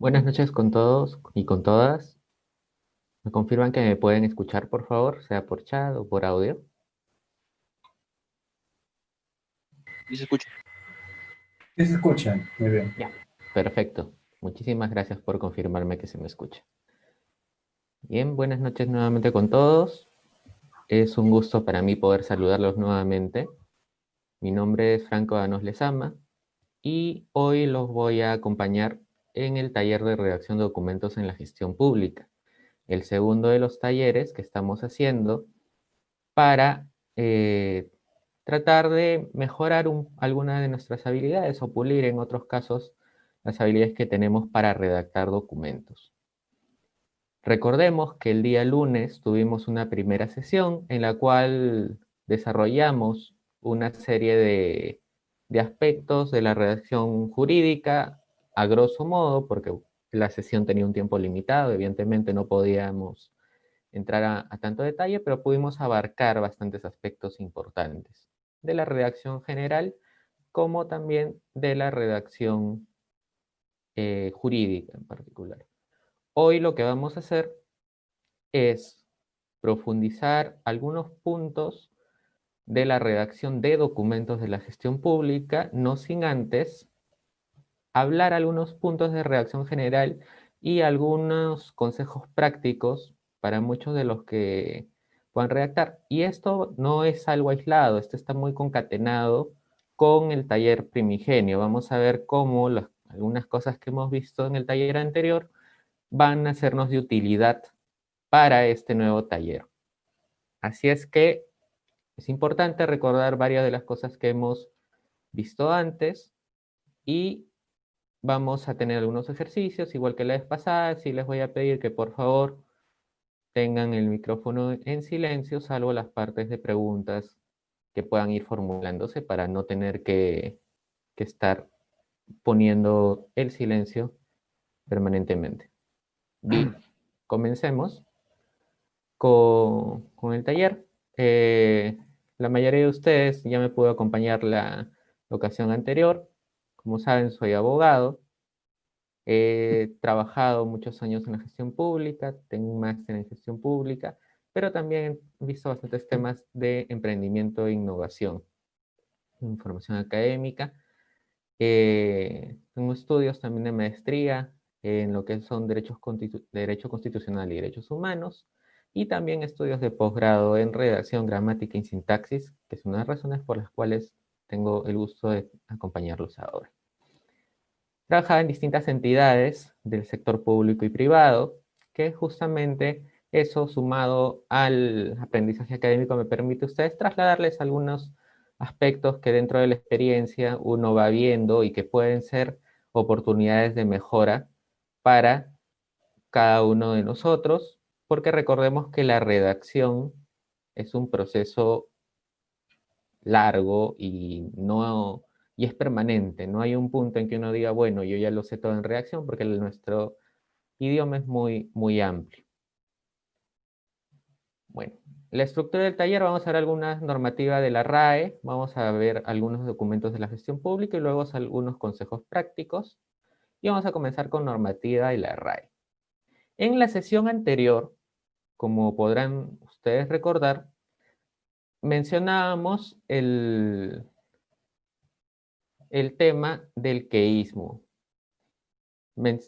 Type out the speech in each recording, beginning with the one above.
Buenas noches con todos y con todas. ¿Me confirman que me pueden escuchar, por favor, sea por chat o por audio? ¿Y se escucha? Sí se escuchan, muy bien. Ya, perfecto. Muchísimas gracias por confirmarme que se me escucha. Bien, buenas noches nuevamente con todos. Es un gusto para mí poder saludarlos nuevamente. Mi nombre es Franco Danos Lezama y hoy los voy a acompañar en el taller de redacción de documentos en la gestión pública, el segundo de los talleres que estamos haciendo para tratar de mejorar algunas de nuestras habilidades o pulir en otros casos las habilidades que tenemos para redactar documentos. Recordemos que el día lunes tuvimos una primera sesión en la cual desarrollamos una serie de aspectos de la redacción jurídica a grosso modo, porque la sesión tenía un tiempo limitado, evidentemente no podíamos entrar a tanto detalle, pero pudimos abarcar bastantes aspectos importantes de la redacción general, como también de la redacción jurídica en particular. Hoy lo que vamos a hacer es profundizar algunos puntos de la redacción de documentos de la gestión pública, no sin antes hablar algunos puntos de redacción general y algunos consejos prácticos para muchos de los que puedan redactar. Y esto no es algo aislado, esto está muy concatenado con el taller primigenio. Vamos a ver cómo algunas cosas que hemos visto en el taller anterior van a sernos de utilidad para este nuevo taller. Así es que es importante recordar varias de las cosas que hemos visto antes y vamos a tener algunos ejercicios, igual que la vez pasada. Sí les voy a pedir que por favor tengan el micrófono en silencio, salvo las partes de preguntas que puedan ir formulándose para no tener que estar poniendo el silencio permanentemente. Bien, comencemos con el taller. Eh, la mayoría de ustedes ya me pudo acompañar la ocasión anterior. Como saben, soy abogado. He trabajado muchos años en la gestión pública, tengo un máster en gestión pública, pero también he visto bastantes temas de emprendimiento e innovación, información académica. Tengo estudios también de maestría en lo que son derecho constitucional y derechos humanos, y también estudios de posgrado en redacción, gramática y sintaxis, que es una de las razones por las cuales tengo el gusto de acompañarlos ahora. Trabajaba en distintas entidades del sector público y privado, que justamente eso sumado al aprendizaje académico me permite a ustedes trasladarles algunos aspectos que dentro de la experiencia uno va viendo y que pueden ser oportunidades de mejora para cada uno de nosotros, porque recordemos que la redacción es un proceso largo y es permanente. No hay un punto en que uno diga, bueno, yo ya lo sé todo en redacción, porque nuestro idioma es muy amplio. Bueno, la estructura del taller, vamos a ver algunas normativas de la RAE, vamos a ver algunos documentos de la gestión pública y luego algunos consejos prácticos. Y vamos a comenzar con normativa de la RAE. En la sesión anterior, como podrán ustedes recordar, mencionábamos el tema del queísmo.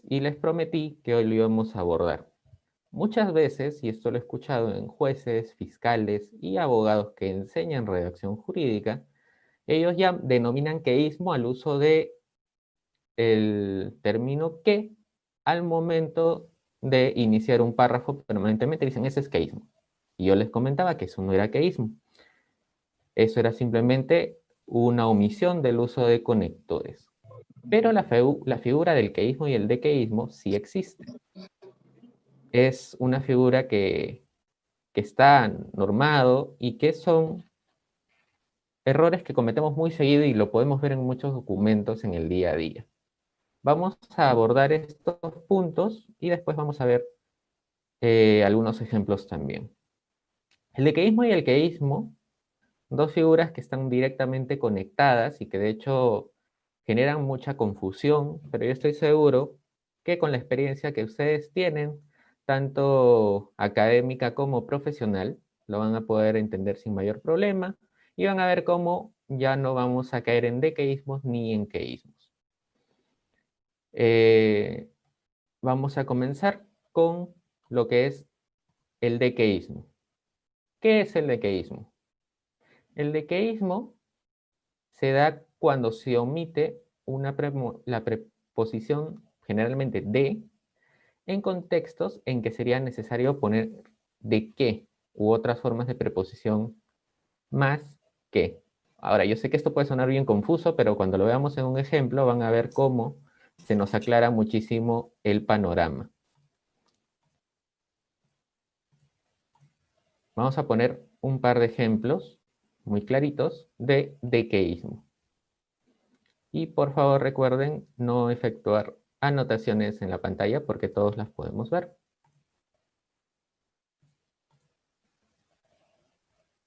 Y les prometí que hoy lo íbamos a abordar. Muchas veces, y esto lo he escuchado en jueces, fiscales y abogados que enseñan redacción jurídica, ellos ya denominan queísmo al uso de el término que al momento de iniciar un párrafo permanentemente dicen ese es queísmo. Y yo les comentaba que eso no era queísmo. Eso era simplemente una omisión del uso de conectores. Pero la figura del queísmo y el dequeísmo sí existe. Es una figura que está normado y que son errores que cometemos muy seguido y lo podemos ver en muchos documentos en el día a día. Vamos a abordar estos puntos y después vamos a ver algunos ejemplos también. El dequeísmo y el queísmo, dos figuras que están directamente conectadas y que de hecho generan mucha confusión, pero yo estoy seguro que con la experiencia que ustedes tienen, tanto académica como profesional, lo van a poder entender sin mayor problema y van a ver cómo ya no vamos a caer en dequeísmos ni en queísmos. Vamos a comenzar con lo que es el dequeísmo. ¿Qué es el dequeísmo? El dequeísmo se da cuando se omite la preposición generalmente de en contextos en que sería necesario poner de qué u otras formas de preposición más que. Ahora, yo sé que esto puede sonar bien confuso, pero cuando lo veamos en un ejemplo van a ver cómo se nos aclara muchísimo el panorama. Vamos a poner un par de ejemplos muy claritos de dequeísmo. Y por favor recuerden no efectuar anotaciones en la pantalla porque todos las podemos ver.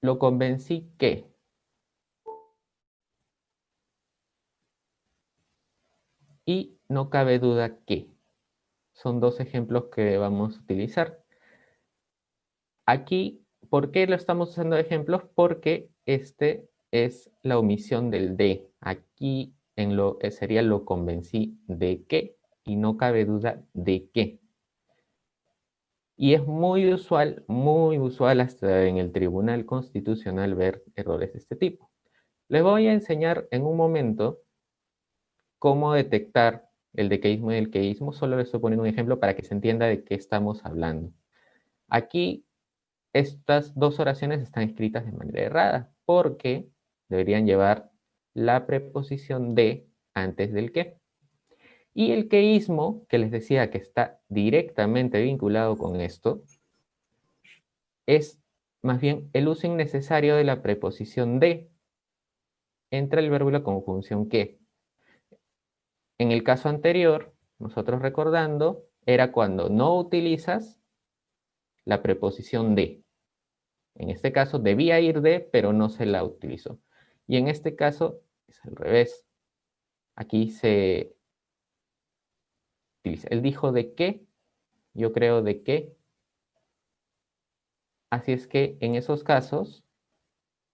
Lo convencí que. Y no cabe duda que. Son dos ejemplos que vamos a utilizar. Aquí, ¿por qué lo estamos usando de ejemplos? Porque este es la omisión del de. Aquí sería lo convencí de que y no cabe duda de que. Y es muy usual hasta en el Tribunal Constitucional ver errores de este tipo. Les voy a enseñar en un momento cómo detectar el dequeísmo y el queísmo. Solo les estoy poniendo un ejemplo para que se entienda de qué estamos hablando. Aquí estas dos oraciones están escritas de manera errada porque deberían llevar la preposición de antes del que. Y el queísmo, que les decía que está directamente vinculado con esto, es más bien el uso innecesario de la preposición de entre el verbo y la conjunción que. En el caso anterior, nosotros recordando, era cuando no utilizas la preposición de. En este caso debía ir de, pero no se la utilizó. Y en este caso es al revés. Aquí se utiliza. Él dijo de qué, yo creo de qué. Así es que en esos casos,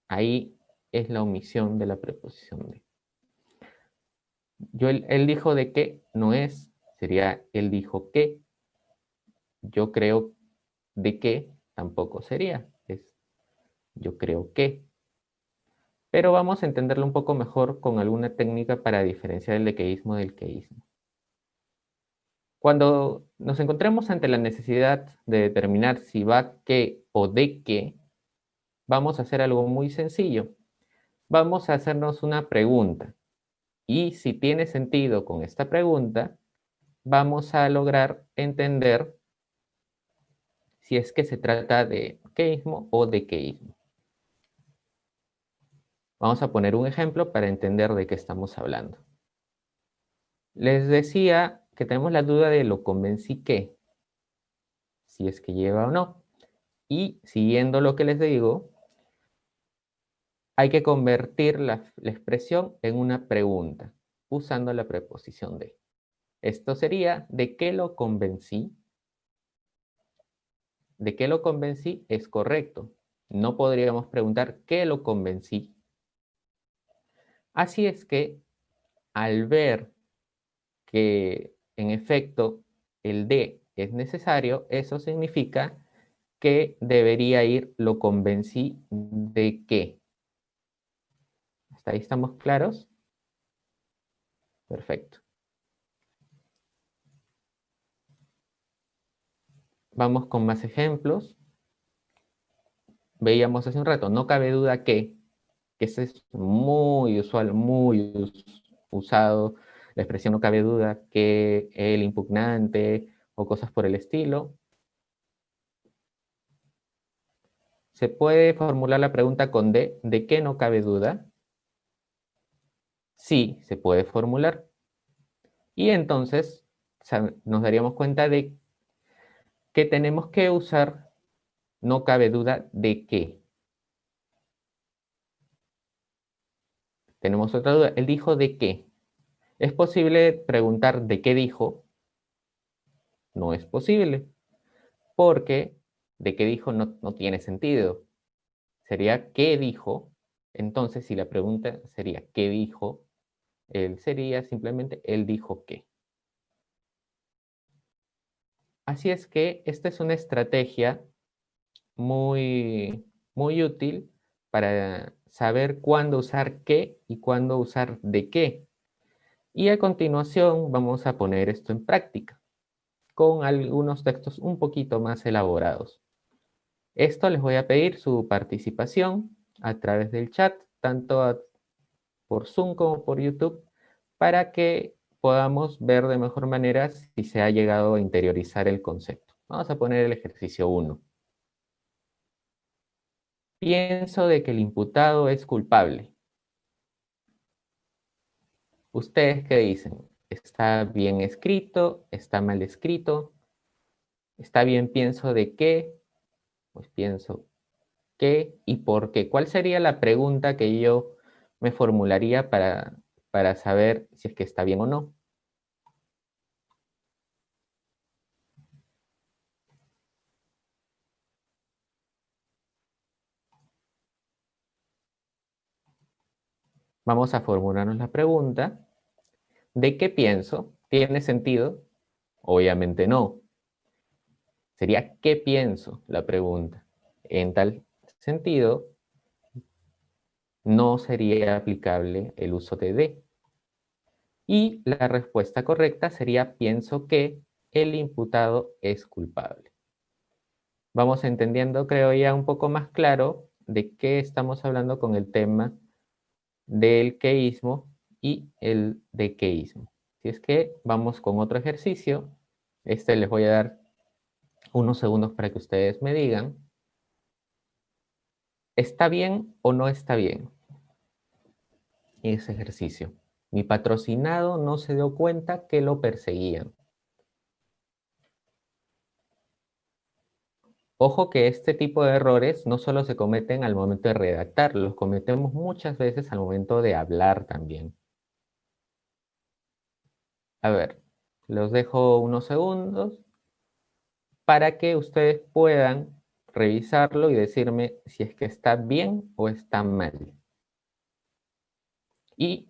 ahí es la omisión de la preposición de. Él dijo de qué no es, sería él dijo que. Yo creo de qué tampoco sería, es yo creo que. Pero vamos a entenderlo un poco mejor con alguna técnica para diferenciar el dequeísmo del queísmo. Cuando nos encontremos ante la necesidad de determinar si va qué o de qué, vamos a hacer algo muy sencillo. Vamos a hacernos una pregunta. Y si tiene sentido con esta pregunta, vamos a lograr entender si es que se trata de queísmo o de queísmo. Vamos a poner un ejemplo para entender de qué estamos hablando. Les decía que tenemos la duda de lo convencí que, si es que lleva o no. Y siguiendo lo que les digo, hay que convertir la expresión en una pregunta usando la preposición de. Esto sería, ¿de qué lo convencí? ¿De qué lo convencí? Es correcto. No podríamos preguntar ¿qué lo convencí? Así es que al ver que en efecto el de es necesario, eso significa que debería ir lo convencí de qué. ¿Hasta ahí estamos claros? Perfecto. Vamos con más ejemplos. Veíamos hace un rato, no cabe duda que ese es muy usual, muy usado, la expresión no cabe duda que el impugnante o cosas por el estilo. ¿Se puede formular la pregunta con de qué no cabe duda? Sí, se puede formular. Y entonces nos daríamos cuenta de que tenemos que usar no cabe duda de qué. Tenemos otra duda, él dijo de qué. Es posible preguntar de qué dijo, no es posible, porque de qué dijo no tiene sentido. Sería qué dijo. Entonces, si la pregunta sería qué dijo, él sería simplemente él dijo qué. Así es que esta es una estrategia muy, muy útil para saber cuándo usar qué y cuándo usar de qué. Y a continuación vamos a poner esto en práctica con algunos textos un poquito más elaborados. Esto les voy a pedir su participación a través del chat, tanto por Zoom como por YouTube, para que podamos ver de mejor manera si se ha llegado a interiorizar el concepto. Vamos a poner el ejercicio 1. Pienso de que el imputado es culpable. ¿Ustedes qué dicen? ¿Está bien escrito? ¿Está mal escrito? ¿Está bien pienso de qué? Pues pienso qué y por qué. ¿Cuál sería la pregunta que yo me formularía para saber si es que está bien o no? Vamos a formularnos la pregunta. ¿De qué pienso? ¿Tiene sentido? Obviamente no. Sería ¿qué pienso? La pregunta. En tal sentido, no sería aplicable el uso de. Y la respuesta correcta sería pienso que el imputado es culpable. Vamos entendiendo, creo ya un poco más claro de qué estamos hablando con el tema del queísmo y el dequeísmo. Si es que vamos con otro ejercicio, les voy a dar unos segundos para que ustedes me digan, ¿está bien o no está bien ese ejercicio? Mi patrocinado no se dio cuenta que lo perseguían. Ojo que este tipo de errores no solo se cometen al momento de redactar, los cometemos muchas veces al momento de hablar también. A ver, los dejo unos segundos para que ustedes puedan revisarlo y decirme si es que está bien o está mal. Y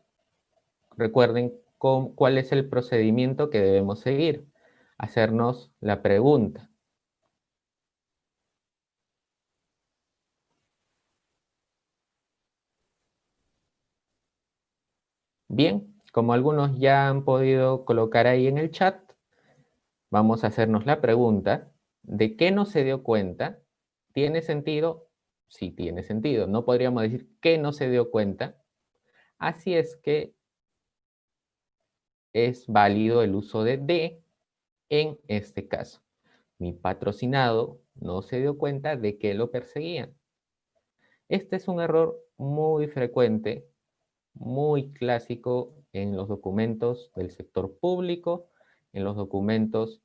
recuerden cuál es el procedimiento que debemos seguir. Hacernos la pregunta. Bien, como algunos ya han podido colocar ahí en el chat, vamos a hacernos la pregunta. ¿De qué no se dio cuenta? ¿Tiene sentido? Sí, tiene sentido. No podríamos decir que no se dio cuenta. Así es que es válido el uso de en este caso. Mi patrocinado no se dio cuenta de que lo perseguían. Este es un error muy frecuente, muy clásico en los documentos del sector público, en los documentos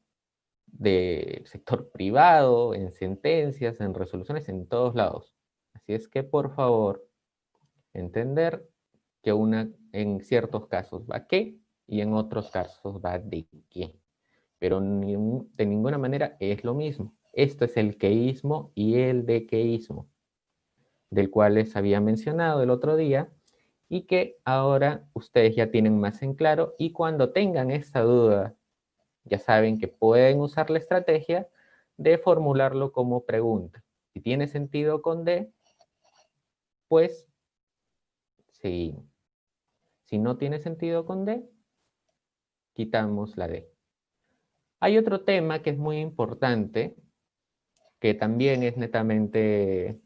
del sector privado, en sentencias, en resoluciones, en todos lados. Así es que, por favor, entender que en ciertos casos va qué y en otros casos va de qué. Pero de ninguna manera es lo mismo. Esto es el queísmo y el dequeísmo, del cual les había mencionado el otro día y que ahora ustedes ya tienen más en claro, y cuando tengan esta duda, ya saben que pueden usar la estrategia de formularlo como pregunta. Si tiene sentido con de, pues seguimos. Si no tiene sentido con de, quitamos la de. Hay otro tema que es muy importante, que también es netamente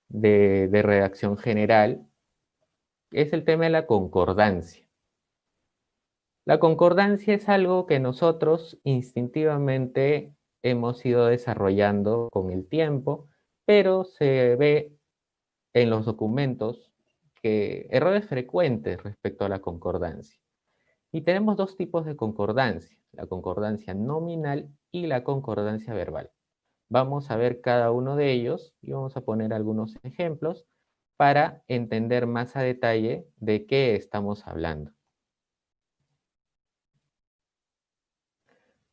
de redacción general, es el tema de la concordancia. La concordancia es algo que nosotros instintivamente hemos ido desarrollando con el tiempo, pero se ve en los documentos que errores frecuentes respecto a la concordancia. Y tenemos dos tipos de concordancia, la concordancia nominal y la concordancia verbal. Vamos a ver cada uno de ellos y vamos a poner algunos ejemplos para entender más a detalle de qué estamos hablando.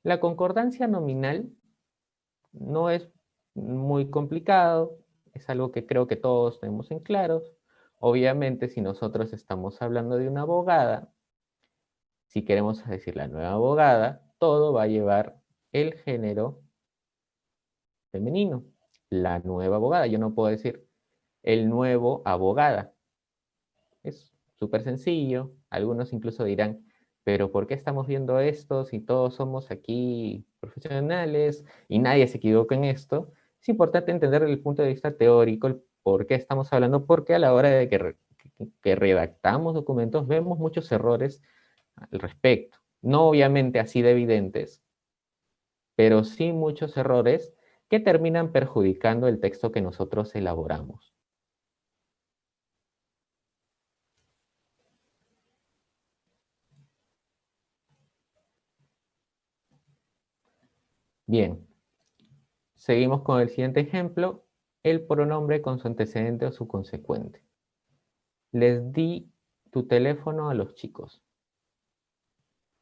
La concordancia nominal no es muy complicado, es algo que creo que todos tenemos en claro. Obviamente, si nosotros estamos hablando de una abogada, si queremos decir la nueva abogada, todo va a llevar el género femenino. La nueva abogada, yo no puedo decir el nuevo abogada. Es súper sencillo. Algunos incluso dirán, pero ¿por qué estamos viendo esto si todos somos aquí profesionales y nadie se equivoca en esto? Es importante entender desde el punto de vista teórico el por qué estamos hablando, porque a la hora de que redactamos documentos vemos muchos errores al respecto. No obviamente así de evidentes, pero sí muchos errores que terminan perjudicando el texto que nosotros elaboramos. Bien, seguimos con el siguiente ejemplo, el pronombre con su antecedente o su consecuente. Les di tu teléfono a los chicos.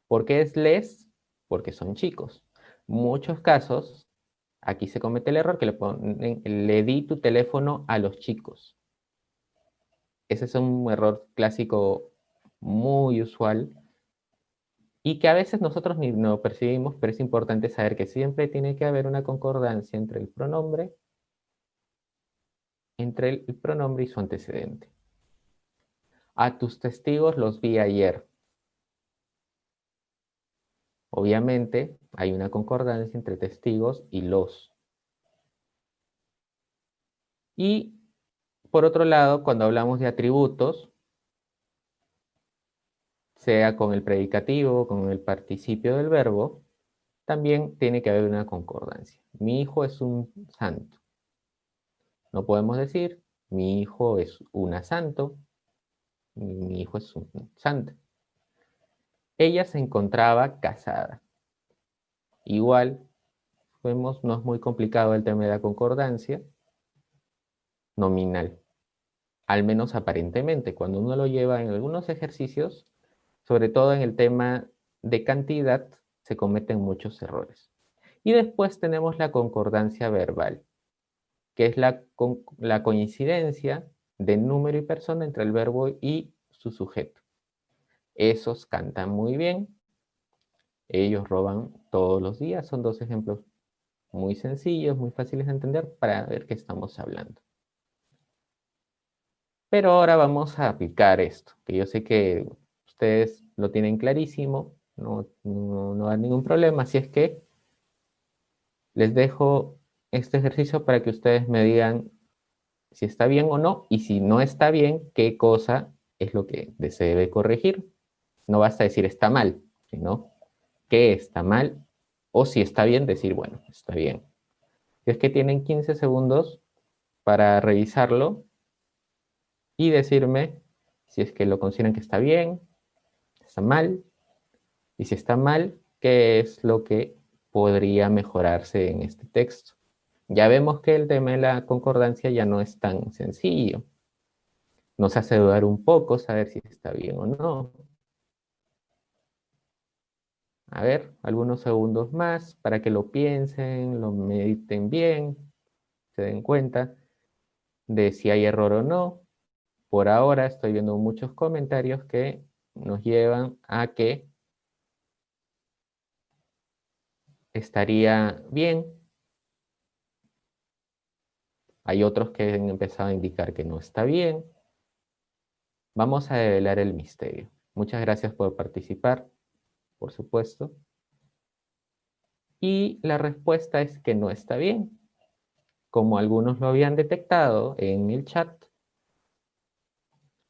¿Por qué es les? Porque son chicos. Muchos casos, aquí se comete el error que le ponen, le di tu teléfono a los chicos. Ese es un error clásico muy usual y que a veces nosotros ni lo percibimos, pero es importante saber que siempre tiene que haber una concordancia entre el pronombre y su antecedente. A tus testigos los vi ayer. Obviamente hay una concordancia entre testigos y los. Y por otro lado, cuando hablamos de atributos, sea con el predicativo o con el participio del verbo, también tiene que haber una concordancia. Mi hijo es un santo. No podemos decir mi hijo es una santo, mi hijo es un santo. Ella se encontraba casada. Igual, vemos, no es muy complicado el tema de la concordancia nominal, al menos aparentemente. Cuando uno lo lleva en algunos ejercicios, sobre todo en el tema de cantidad, se cometen muchos errores. Y después tenemos la concordancia verbal, que es la coincidencia de número y persona entre el verbo y su sujeto. Esos cantan muy bien, ellos roban todos los días. Son dos ejemplos muy sencillos, muy fáciles de entender para ver qué estamos hablando. Pero ahora vamos a aplicar esto, que yo sé que ustedes lo tienen clarísimo, no hay ningún problema, así es que les dejo este ejercicio para que ustedes me digan si está bien o no, y si no está bien, qué cosa es lo que se debe corregir. No basta decir está mal, sino qué está mal, o si está bien, decir, bueno, está bien. Y es que tienen 15 segundos para revisarlo y decirme si es que lo consideran que está bien, está mal, y si está mal, qué es lo que podría mejorarse en este texto. Ya vemos que el tema de la concordancia ya no es tan sencillo. Nos hace dudar un poco saber si está bien o no. A ver, algunos segundos más para que lo piensen, lo mediten bien, se den cuenta de si hay error o no. Por ahora estoy viendo muchos comentarios que nos llevan a que estaría bien. Hay otros que han empezado a indicar que no está bien. Vamos a develar el misterio. Muchas gracias por participar, por supuesto. Y la respuesta es que no está bien. Como algunos lo habían detectado en el chat,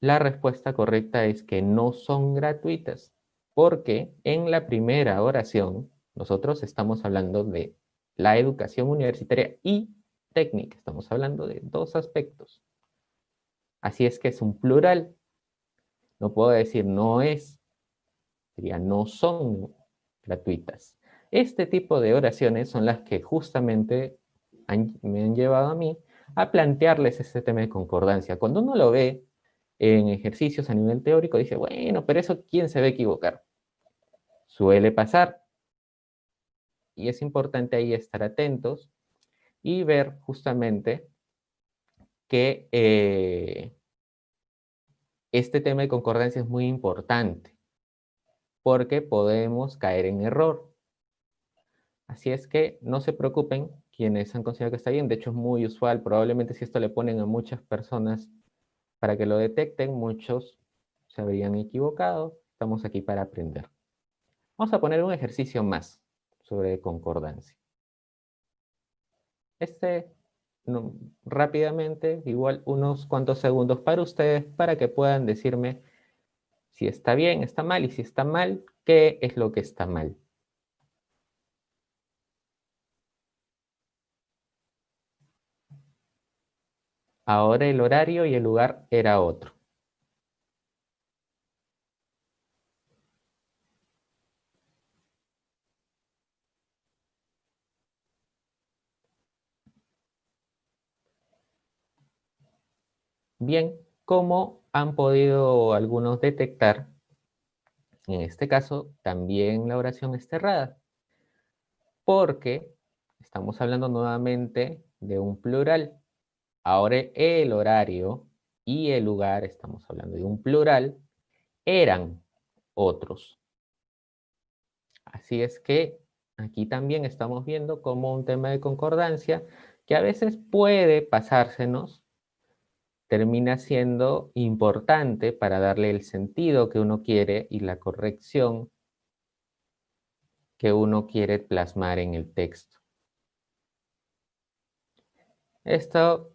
la respuesta correcta es que no son gratuitas, porque en la primera oración nosotros estamos hablando de la educación universitaria y técnica. Estamos hablando de dos aspectos. Así es que es un plural. No puedo decir no es, sería no son gratuitas. Este tipo de oraciones son las que justamente me han llevado a mí a plantearles este tema de concordancia. Cuando uno lo ve en ejercicios a nivel teórico, dice, bueno, pero eso, ¿quién se va a equivocar? Suele pasar. y es importante ahí estar atentos y ver justamente que este tema de concordancia es muy importante porque podemos caer en error. Así es que no se preocupen quienes han considerado que está bien. De hecho, es muy usual. Probablemente si esto le ponen a muchas personas para que lo detecten, muchos se habrían equivocado. Estamos aquí para aprender. Vamos a poner un ejercicio más sobre concordancia. No, rápidamente, igual unos cuantos segundos para ustedes, para que puedan decirme si está bien, está mal, y si está mal, ¿qué es lo que está mal? Ahora el horario y el lugar era otro. Bien, ¿cómo han podido algunos detectar? En este caso, también la oración está errada, porque estamos hablando nuevamente de un plural. Ahora el horario y el lugar, estamos hablando de un plural, eran otros. Así es que aquí también estamos viendo como un tema de concordancia que a veces puede pasársenos, termina siendo importante para darle el sentido que uno quiere y la corrección que uno quiere plasmar en el texto. Esto,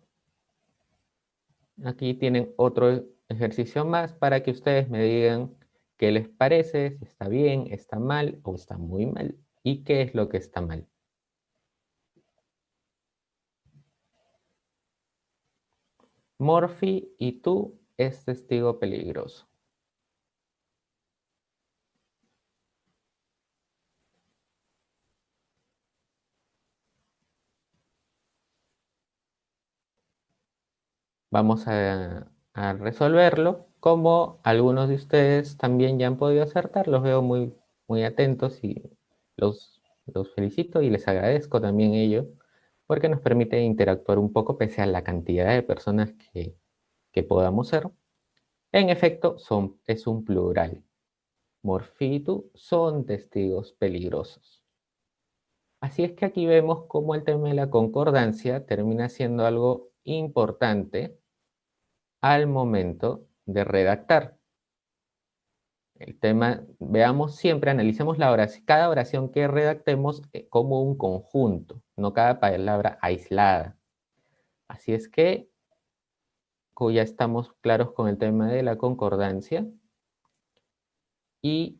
aquí tienen otro ejercicio más para que ustedes me digan qué les parece, si está bien, está mal o está muy mal y qué es lo que está mal. Morphy y tú es testigo peligroso. Vamos a resolverlo. Como algunos de ustedes también ya han podido acertar, los veo muy, muy atentos y los felicito y les agradezco también ello, porque nos permite interactuar un poco pese a la cantidad de personas que podamos ser. En efecto, es un plural. Morfí y tú son testigos peligrosos. Así es que aquí vemos cómo el tema de la concordancia termina siendo algo importante al momento de redactar. El tema, veamos siempre, analicemos la oración, cada oración que redactemos como un conjunto, no cada palabra aislada. Así es que ya estamos claros con el tema de la concordancia y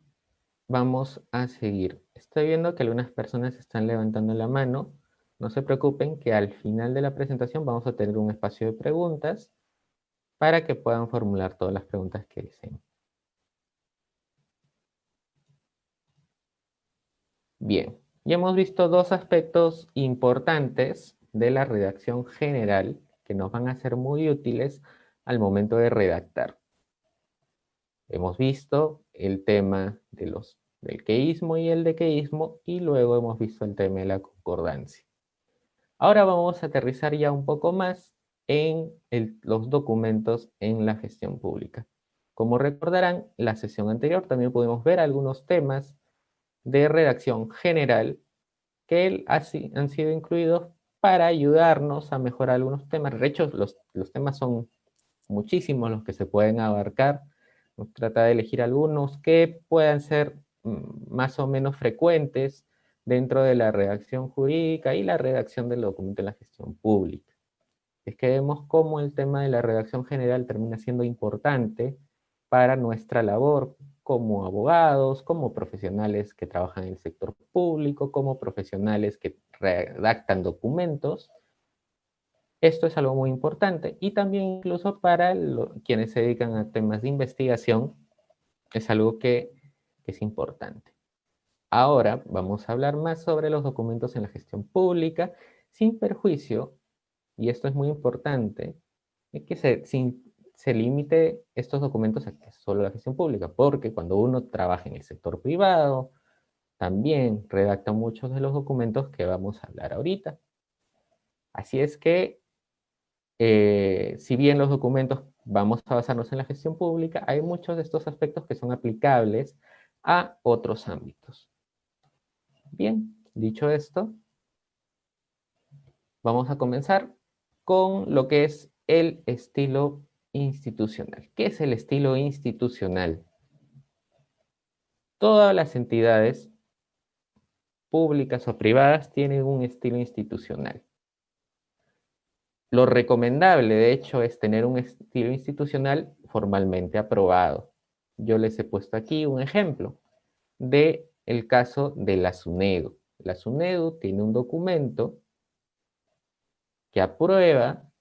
vamos a seguir. Estoy viendo que algunas personas están levantando la mano. No se preocupen que al final de la presentación vamos a tener un espacio de preguntas para que puedan formular todas las preguntas que deseen. Bien, ya hemos visto dos aspectos importantes de la redacción general que nos van a ser muy útiles al momento de redactar. Hemos visto el tema del queísmo y el dequeísmo y luego hemos visto el tema de la concordancia. Ahora vamos a aterrizar ya un poco más en los documentos en la gestión pública. Como recordarán, la sesión anterior también pudimos ver algunos temas de redacción general que han sido incluidos para ayudarnos a mejorar algunos temas. De hecho, los temas son muchísimos los que se pueden abarcar. Nos trata de elegir algunos que puedan ser más o menos frecuentes dentro de la redacción jurídica y la redacción del documento en la gestión pública. Es que vemos cómo el tema de la redacción general termina siendo importante para nuestra labor como abogados, como profesionales que trabajan en el sector público, como profesionales que redactan documentos. Esto es algo muy importante y también incluso para quienes se dedican a temas de investigación es algo que es importante. Ahora vamos a hablar más sobre los documentos en la gestión pública sin perjuicio, y esto es muy importante, que se limite estos documentos a que solo la gestión pública, porque cuando uno trabaja en el sector privado, también redacta muchos de los documentos que vamos a hablar ahorita. Así es que, si bien los documentos vamos a basarnos en la gestión pública, hay muchos de estos aspectos que son aplicables a otros ámbitos. Bien, dicho esto, vamos a comenzar con lo que es el estilo institucional. ¿Qué es el estilo institucional? Todas las entidades públicas o privadas tienen un estilo institucional. Lo recomendable, de hecho, es tener un estilo institucional formalmente aprobado. Yo les he puesto aquí un ejemplo del caso de la SUNEDU. La SUNEDU tiene un documento que aprueba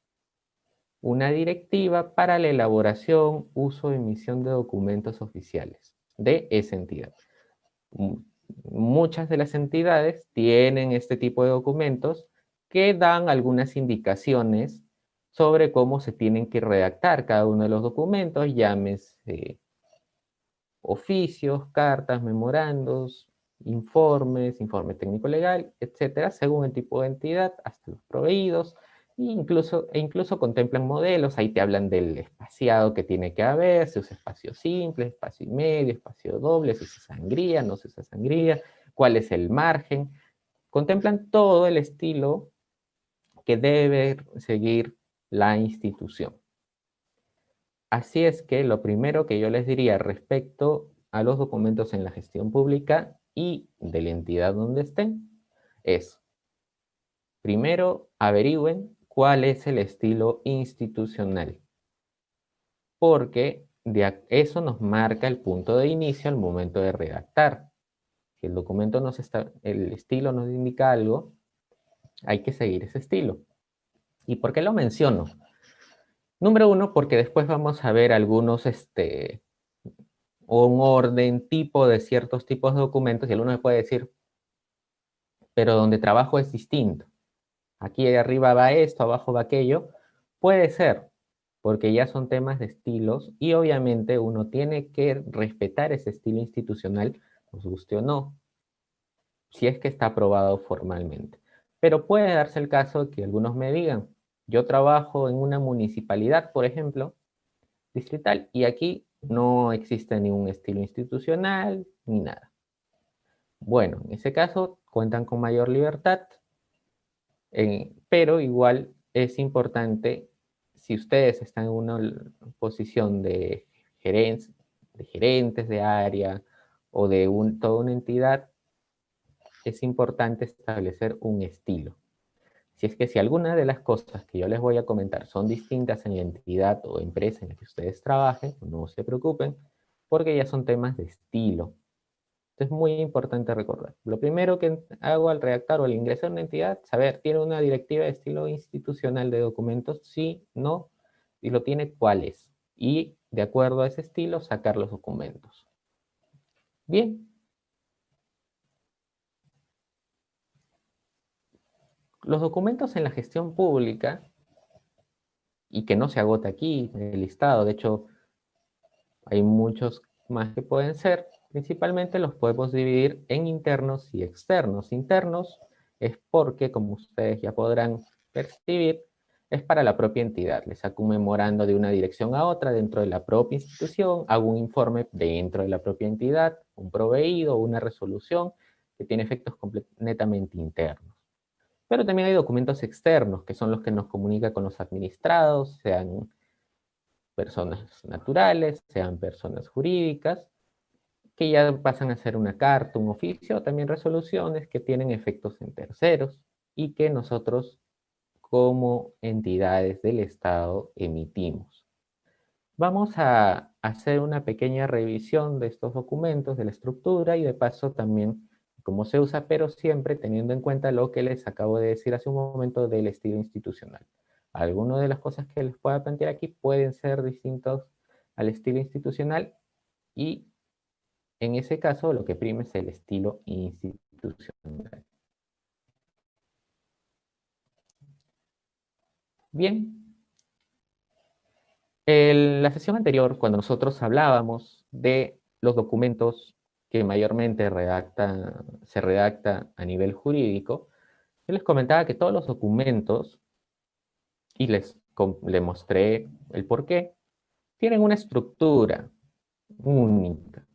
una directiva para la elaboración, uso y emisión de documentos oficiales de esa entidad. Muchas de las entidades tienen este tipo de documentos que dan algunas indicaciones sobre cómo se tienen que redactar cada uno de los documentos, llámese oficios, cartas, memorandos, informes, informe técnico legal, etcétera, según el tipo de entidad, hasta los proveídos, e incluso contemplan modelos. Ahí te hablan del espaciado que tiene que haber, si usa espacio simple, espacio y medio, espacio doble, si usa sangría, no se usa sangría, cuál es el margen. Contemplan todo el estilo que debe seguir la institución. Así es que lo primero que yo les diría respecto a los documentos en la gestión pública y de la entidad donde estén es, primero, averigüen cuál es el estilo institucional, porque eso nos marca el punto de inicio al momento de redactar. Si el documento el estilo nos indica algo, hay que seguir ese estilo. ¿Y por qué lo menciono? Número uno, porque después vamos a ver algunos, o un orden tipo de ciertos tipos de documentos, y alguno me puede decir, pero donde trabajo es distinto. Aquí arriba va esto, abajo va aquello. Puede ser, porque ya son temas de estilos y obviamente uno tiene que respetar ese estilo institucional, nos guste o no, si es que está aprobado formalmente. Pero puede darse el caso que algunos me digan, yo trabajo en una municipalidad, por ejemplo, distrital, y aquí no existe ni un estilo institucional ni nada. Bueno, en ese caso cuentan con mayor libertad, pero igual es importante, si ustedes están en una posición de gerentes de área o de toda una entidad, es importante establecer un estilo. Si alguna de las cosas que yo les voy a comentar son distintas en la entidad o empresa en la que ustedes trabajen, no se preocupen, porque ya son temas de estilo. Esto es muy importante recordar. Lo primero que hago al redactar o al ingresar a una entidad, saber, ¿tiene una directiva de estilo institucional de documentos? Sí, no, y lo tiene, ¿cuál es? Y de acuerdo a ese estilo, sacar los documentos. Bien. Los documentos en la gestión pública, y que no se agota aquí en el listado, de hecho, hay muchos más que pueden ser, principalmente los podemos dividir en internos y externos. Internos es porque, como ustedes ya podrán percibir, es para la propia entidad. Le saco un memorando de una dirección a otra dentro de la propia institución, hago un informe dentro de la propia entidad, un proveído, una resolución que tiene efectos netamente internos. Pero también hay documentos externos, que son los que nos comunican con los administrados, sean personas naturales, sean personas jurídicas, que ya pasan a ser una carta, un oficio, o también resoluciones que tienen efectos en terceros y que nosotros como entidades del Estado emitimos. Vamos a hacer una pequeña revisión de estos documentos, de la estructura y de paso también cómo se usa, pero siempre teniendo en cuenta lo que les acabo de decir hace un momento del estilo institucional. Algunas de las cosas que les pueda plantear aquí pueden ser distintos al estilo institucional y en ese caso lo que prime es el estilo institucional. Bien, en la sesión anterior, cuando nosotros hablábamos de los documentos que mayormente se redacta a nivel jurídico, yo les comentaba que todos los documentos, y les mostré el por qué, tienen una estructura única,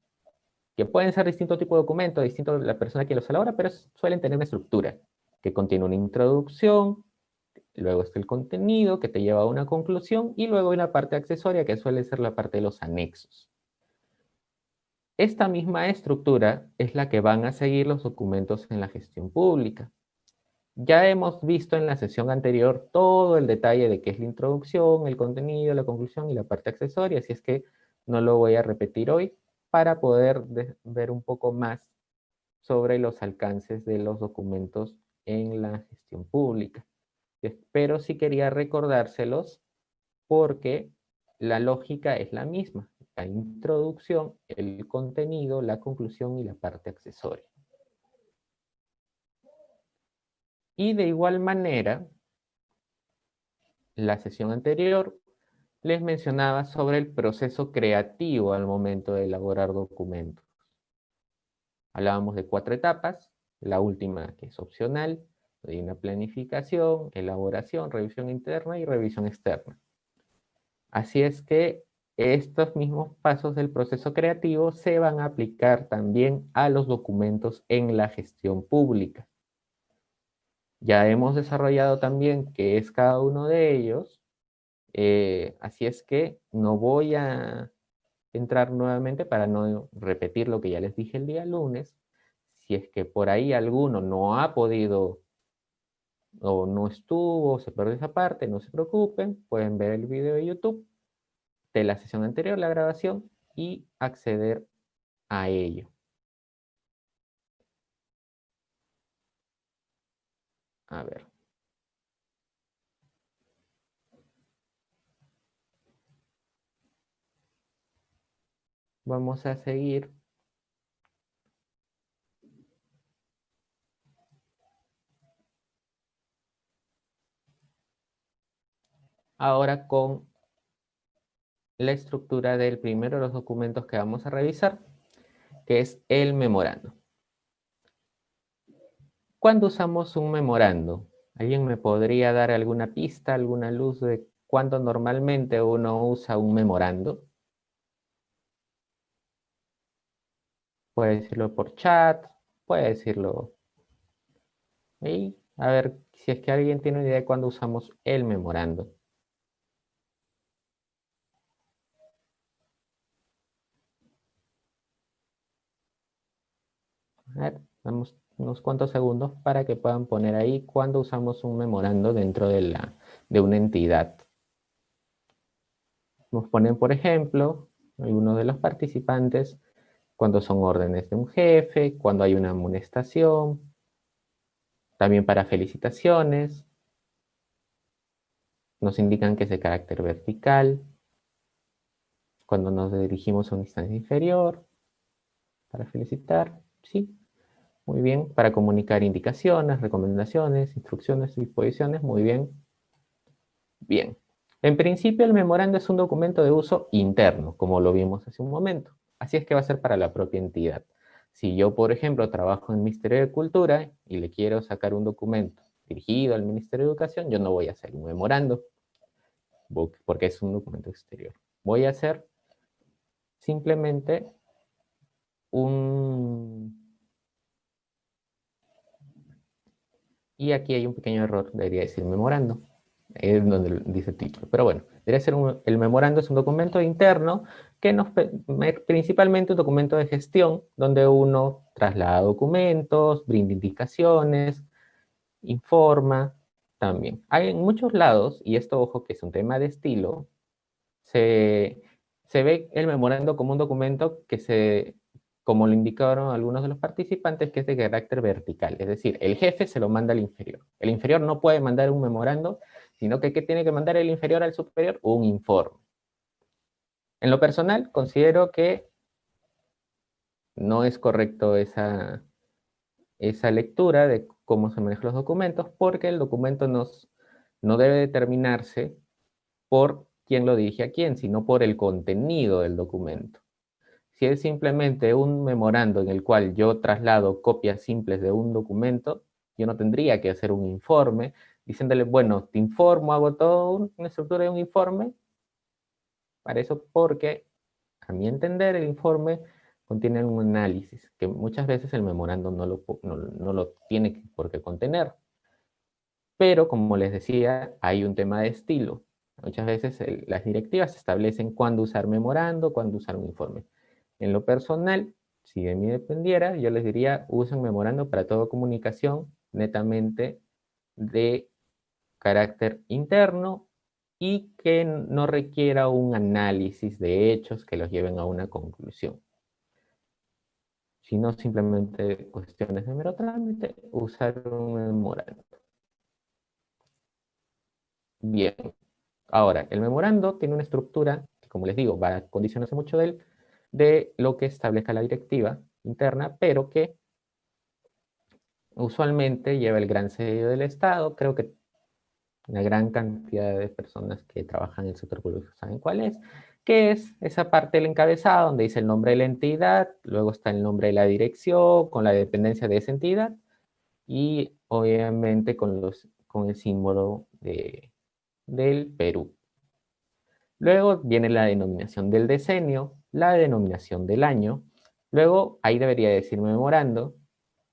que pueden ser distintos tipos de documentos, distinto de la persona que los elabora, pero suelen tener una estructura que contiene una introducción, luego está el contenido que te lleva a una conclusión y luego hay una parte accesoria que suele ser la parte de los anexos. Esta misma estructura es la que van a seguir los documentos en la gestión pública. Ya hemos visto en la sesión anterior todo el detalle de qué es la introducción, el contenido, la conclusión y la parte accesoria, así es que no lo voy a repetir hoy para poder ver un poco más sobre los alcances de los documentos en la gestión pública. Pero sí quería recordárselos porque la lógica es la misma. La introducción, el contenido, la conclusión y la parte accesoria. Y de igual manera, la sesión anterior les mencionaba sobre el proceso creativo al momento de elaborar documentos. Hablábamos de 4 etapas, la última que es opcional, de una planificación, elaboración, revisión interna y revisión externa. Así es que estos mismos pasos del proceso creativo se van a aplicar también a los documentos en la gestión pública. Ya hemos desarrollado también qué es cada uno de ellos, así es que no voy a entrar nuevamente para no repetir lo que ya les dije el día lunes. Si es que por ahí alguno no ha podido o no estuvo, se perdió esa parte, no se preocupen, pueden ver el video de YouTube de la sesión anterior, la grabación, y acceder a ello. A ver. Vamos a seguir. Ahora con la estructura del primero de los documentos que vamos a revisar, que es el memorando. ¿Cuándo usamos un memorando? ¿Alguien me podría dar alguna pista, alguna luz de cuándo normalmente uno usa un memorando? Puede decirlo por chat, puede decirlo ahí. A ver si es que alguien tiene una idea de cuándo usamos el memorando. A ver, damos unos cuantos segundos para que puedan poner ahí cuándo usamos un memorando dentro de una entidad. Nos ponen, por ejemplo, algunos de los participantes, cuando son órdenes de un jefe, cuando hay una amonestación, también para felicitaciones, nos indican que es de carácter vertical, cuando nos dirigimos a una instancia inferior, para felicitar, sí, muy bien, para comunicar indicaciones, recomendaciones, instrucciones, disposiciones, muy bien. Bien, en principio el memorando es un documento de uso interno, como lo vimos hace un momento. Así es que va a ser para la propia entidad. Si yo, por ejemplo, trabajo en el Ministerio de Cultura y le quiero sacar un documento dirigido al Ministerio de Educación, yo no voy a hacer un memorando, porque es un documento exterior. Voy a hacer simplemente un... Y aquí hay un pequeño error, debería decir memorando. Es donde dice el título. Pero bueno, debería ser el memorando es un documento interno que principalmente un documento de gestión donde uno traslada documentos, brinda indicaciones, informa también. Hay en muchos lados, y esto ojo que es un tema de estilo, se ve el memorando como un documento que como lo indicaron algunos de los participantes, que es de carácter vertical. Es decir, el jefe se lo manda al inferior. El inferior no puede mandar un memorando, sino que ¿qué tiene que mandar el inferior al superior? Un informe. En lo personal, considero que no es correcto esa lectura de cómo se manejan los documentos, porque el documento no debe determinarse por quién lo dirige a quién, sino por el contenido del documento. Si es simplemente un memorando en el cual yo traslado copias simples de un documento, yo no tendría que hacer un informe diciéndole, bueno, te informo, hago todo una estructura de un informe, para eso porque, a mi entender, el informe contiene un análisis, que muchas veces el memorando no lo tiene por qué contener. Pero, como les decía, hay un tema de estilo. Muchas veces las directivas establecen cuándo usar memorando, cuándo usar un informe. En lo personal, si de mí dependiera, yo les diría, usen memorando para toda comunicación netamente de carácter interno y que no requiera un análisis de hechos que los lleven a una conclusión, sino simplemente cuestiones de mero trámite, usar un memorando. Bien, ahora, el memorando tiene una estructura que, como les digo, va a condicionarse mucho de lo que establezca la directiva interna, pero que usualmente lleva el gran sello del Estado. Creo que una gran cantidad de personas que trabajan en el sector público saben cuál es, que es esa parte del encabezado donde dice el nombre de la entidad, luego está el nombre de la dirección, con la dependencia de esa entidad, y obviamente con el símbolo del Perú. Luego viene la denominación del decenio, la denominación del año. Luego ahí debería decir memorando,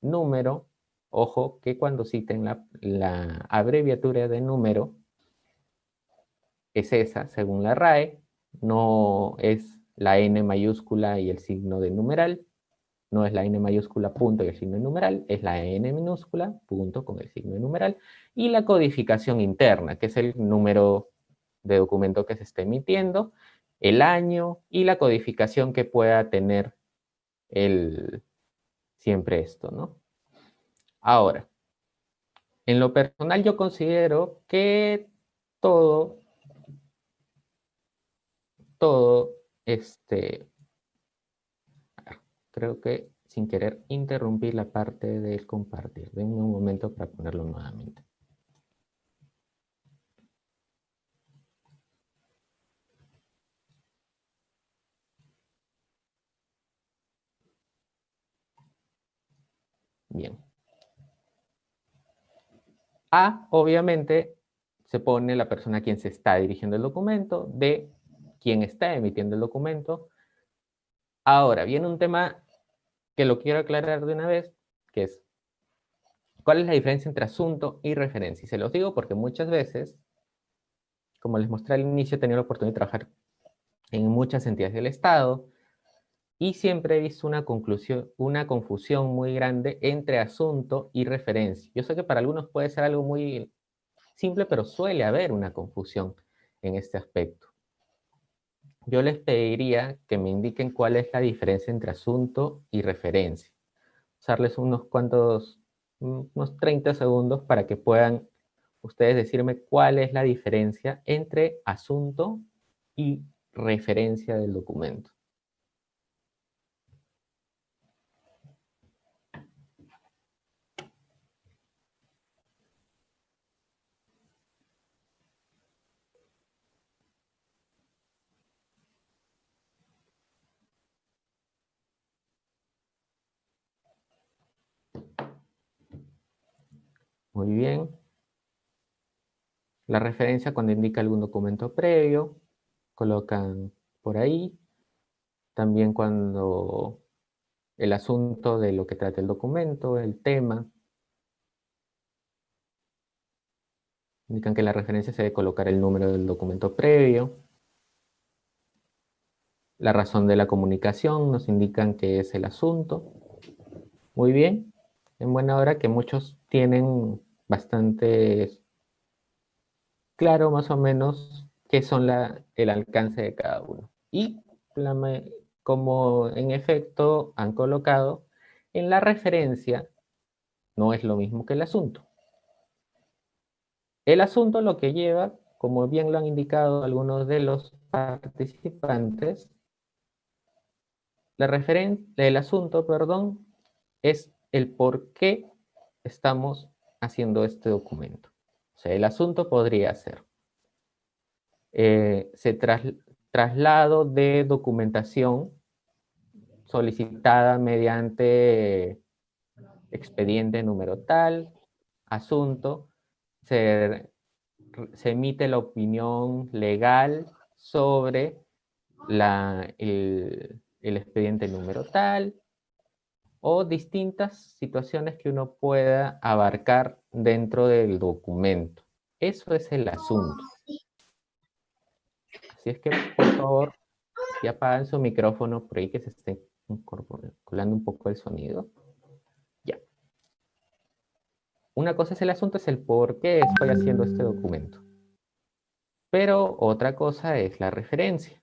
número. Ojo que cuando citen la abreviatura de número es esa, según la RAE, no es la N mayúscula y el signo de numeral, no es la N mayúscula punto y el signo de numeral, es la N minúscula punto con el signo de numeral, y la codificación interna, que es el número de documento que se está emitiendo, el año y la codificación que pueda tener siempre esto, ¿no? Ahora, en lo personal yo considero que todo, todo, creo que sin querer interrumpir la parte del compartir. Denme un momento para ponerlo nuevamente. Bien. A, obviamente, se pone la persona a quien se está dirigiendo el documento. B, quien está emitiendo el documento. Ahora, viene un tema que lo quiero aclarar de una vez, que es, ¿cuál es la diferencia entre asunto y referencia? Y se los digo porque muchas veces, como les mostré al inicio, he tenido la oportunidad de trabajar en muchas entidades del Estado, y siempre he visto una confusión muy grande entre asunto y referencia. Yo sé que para algunos puede ser algo muy simple, pero suele haber una confusión en este aspecto. Yo les pediría que me indiquen cuál es la diferencia entre asunto y referencia. Usarles unos 30 segundos para que puedan ustedes decirme cuál es la diferencia entre asunto y referencia del documento. Muy bien. La referencia cuando indica algún documento previo, colocan por ahí. También cuando el asunto de lo que trata el documento, el tema. Indican que la referencia se debe colocar el número del documento previo. La razón de la comunicación nos indican que es el asunto. Muy bien. En buena hora que muchos tienen bastante claro más o menos qué son el alcance de cada uno. Y como en efecto han colocado, en la referencia no es lo mismo que el asunto. El asunto lo que lleva, como bien lo han indicado algunos de los participantes, el asunto, perdón, es el por qué estamos haciendo este documento. O sea, el asunto podría ser traslado de documentación solicitada mediante expediente número tal, asunto, se emite la opinión legal sobre el expediente número tal, o distintas situaciones que uno pueda abarcar dentro del documento. Eso es el asunto. Así es que, por favor, si apagan su micrófono por ahí que se esté colando un poco el sonido. Ya. Una cosa es el asunto, es el por qué estoy haciendo este documento. Pero otra cosa es la referencia.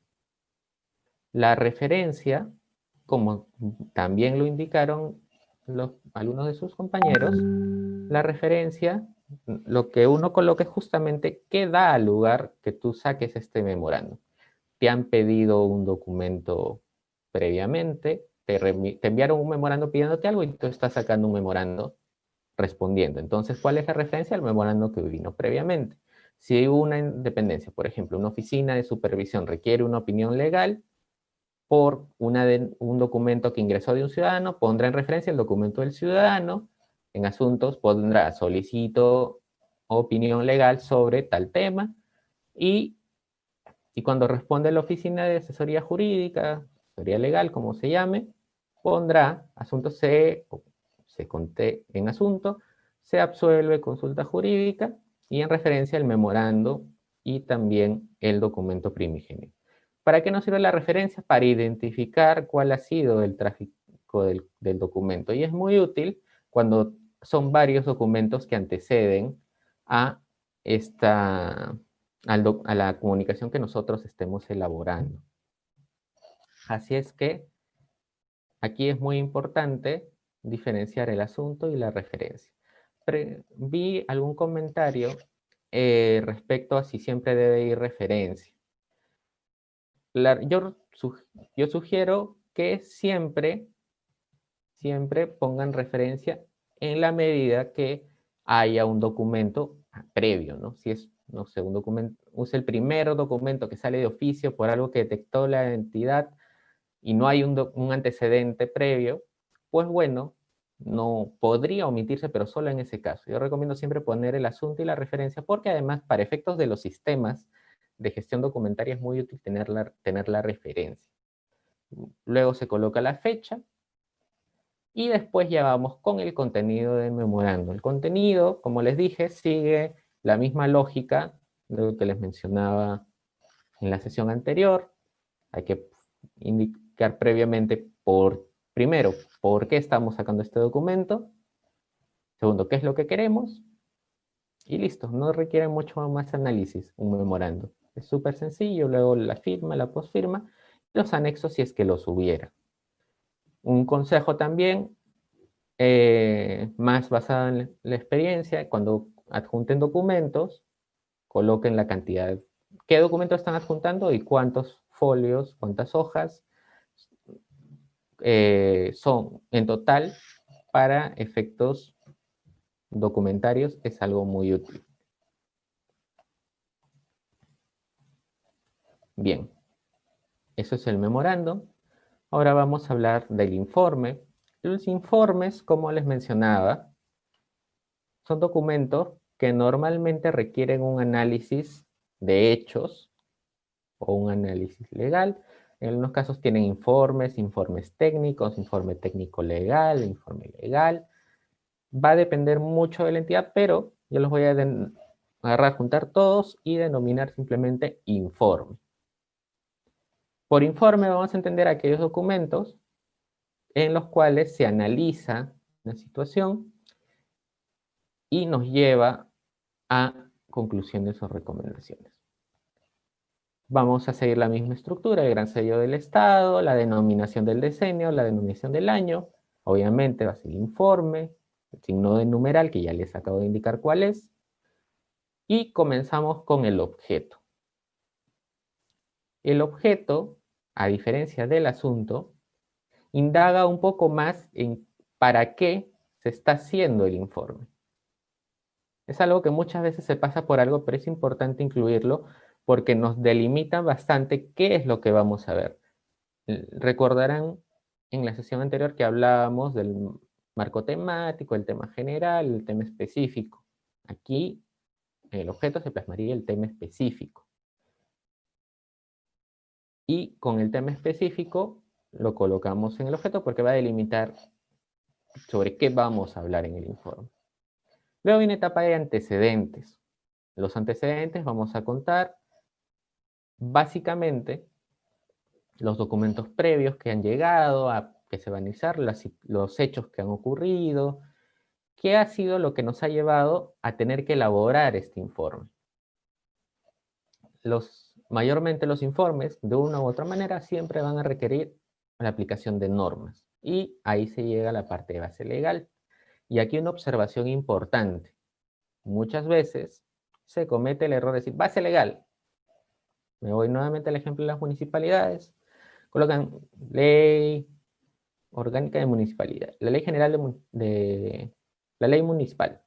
La referencia, como también lo indicaron algunos de sus compañeros, la referencia, lo que uno coloca es justamente qué da lugar que tú saques este memorando. Te han pedido un documento previamente, te enviaron un memorando pidiéndote algo y tú estás sacando un memorando respondiendo. Entonces, ¿cuál es la referencia? El memorando que vino previamente. Si una dependencia, por ejemplo, una oficina de supervisión requiere una opinión legal por un documento que ingresó de un ciudadano, pondrá en referencia el documento del ciudadano. En asuntos pondrá solicito opinión legal sobre tal tema y cuando responde la oficina de asesoría jurídica, asesoría legal, como se llame, pondrá asunto se conté en asunto, se absuelve consulta jurídica y en referencia el memorando y también el documento primigenio. ¿Para qué nos sirve la referencia? Para identificar cuál ha sido el tráfico del documento. Y es muy útil cuando son varios documentos que anteceden a a la comunicación que nosotros estemos elaborando. Así es que aquí es muy importante diferenciar el asunto y la referencia. Vi algún comentario respecto a si siempre debe ir referencia. Yo sugiero que siempre pongan referencia en la medida que haya un documento previo, ¿no? Si es, no sé, un documento, use el primer documento que sale de oficio por algo que detectó la entidad y no hay un antecedente previo, pues bueno, no podría omitirse, pero solo en ese caso. Yo recomiendo siempre poner el asunto y la referencia, porque además, para efectos de los sistemas de gestión documentaria, es muy útil tener la referencia. Luego se coloca la fecha, y después ya vamos con el contenido del memorando. El contenido, como les dije, sigue la misma lógica de lo que les mencionaba en la sesión anterior. Hay que indicar previamente primero, por qué estamos sacando este documento. Segundo, qué es lo que queremos. Y listo, no requiere mucho más análisis un memorando. Es súper sencillo, luego la firma, la posfirma, los anexos si es que los hubiera. Un consejo también, más basado en la experiencia, cuando adjunten documentos, coloquen la cantidad, qué documentos están adjuntando y cuántos folios, cuántas hojas son en total para efectos documentarios. Es algo muy útil. Bien, eso es el memorando. Ahora vamos a hablar del informe. Los informes, como les mencionaba, son documentos que normalmente requieren un análisis de hechos o un análisis legal. En algunos casos tienen informes técnicos, informe técnico legal, informe legal. Va a depender mucho de la entidad, pero yo los voy a agarrar, juntar todos y denominar simplemente informe. Por informe vamos a entender aquellos documentos en los cuales se analiza una situación y nos lleva a conclusiones o recomendaciones. Vamos a seguir la misma estructura, el gran sello del Estado, la denominación del decenio, la denominación del año. Obviamente va a ser informe, el signo de numeral que ya les acabo de indicar cuál es. Y comenzamos con el objeto. El objeto, a diferencia del asunto, indaga un poco más en para qué se está haciendo el informe. Es algo que muchas veces se pasa por algo, pero es importante incluirlo porque nos delimita bastante qué es lo que vamos a ver. Recordarán en la sesión anterior que hablábamos del marco temático, el tema general, el tema específico. Aquí en el objeto se plasmaría el tema específico. Y con el tema específico lo colocamos en el objeto porque va a delimitar sobre qué vamos a hablar en el informe. Luego viene etapa de antecedentes. Los antecedentes vamos a contar básicamente los documentos previos que han llegado, que se van a analizar, los hechos que han ocurrido, qué ha sido lo que nos ha llevado a tener que elaborar este informe. Mayormente los informes, de una u otra manera, siempre van a requerir la aplicación de normas. Y ahí se llega a la parte de base legal. Y aquí una observación importante. Muchas veces se comete el error de decir base legal. Me voy nuevamente al ejemplo de las municipalidades. Colocan ley orgánica de municipalidad, la ley general la ley municipal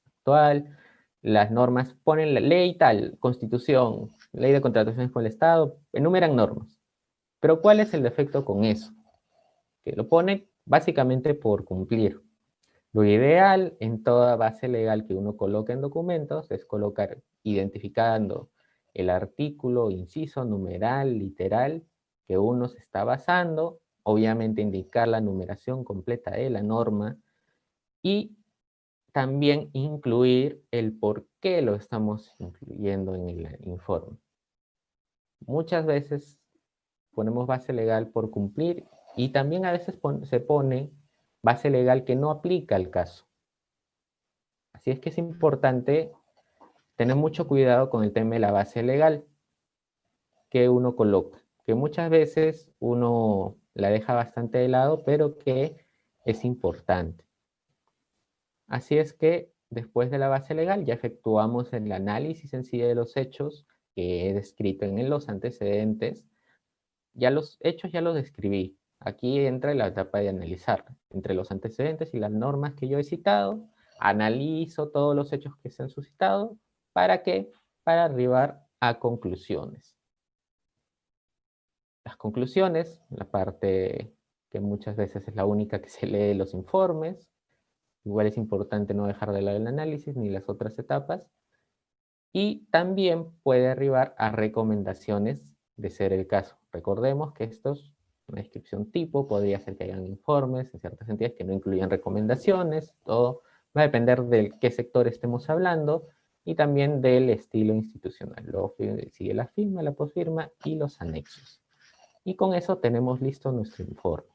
actual, las normas ponen la ley tal, constitución, ley de contrataciones con el Estado, enumeran normas. Pero ¿cuál es el defecto con eso? Que lo pone básicamente por cumplir. Lo ideal en toda base legal que uno coloque en documentos es colocar identificando el artículo, inciso, numeral, literal que uno se está basando, obviamente indicar la numeración completa de la norma y también incluir el por qué lo estamos incluyendo en el informe. Muchas veces ponemos base legal por cumplir y también a veces se pone base legal que no aplica al caso. Así es que es importante tener mucho cuidado con el tema de la base legal que uno coloca, que muchas veces uno la deja bastante de lado, pero que es importante. Así es que después de la base legal ya efectuamos el análisis en sí de los hechos que he descrito en los antecedentes. Ya los hechos ya los describí. Aquí entra la etapa de analizar. Entre los antecedentes y las normas que yo he citado, analizo todos los hechos que se han suscitado. ¿Para qué? Para arribar a conclusiones. Las conclusiones, la parte que muchas veces es la única que se lee en los informes. Igual es importante no dejar de lado el análisis ni las otras etapas. Y también puede arribar a recomendaciones de ser el caso. Recordemos que estos, una descripción tipo, podría ser que hayan informes en ciertas entidades que no incluyan recomendaciones, todo va a depender de qué sector estemos hablando y también del estilo institucional. Luego sigue la firma, la posfirma y los anexos. Y con eso tenemos listo nuestro informe.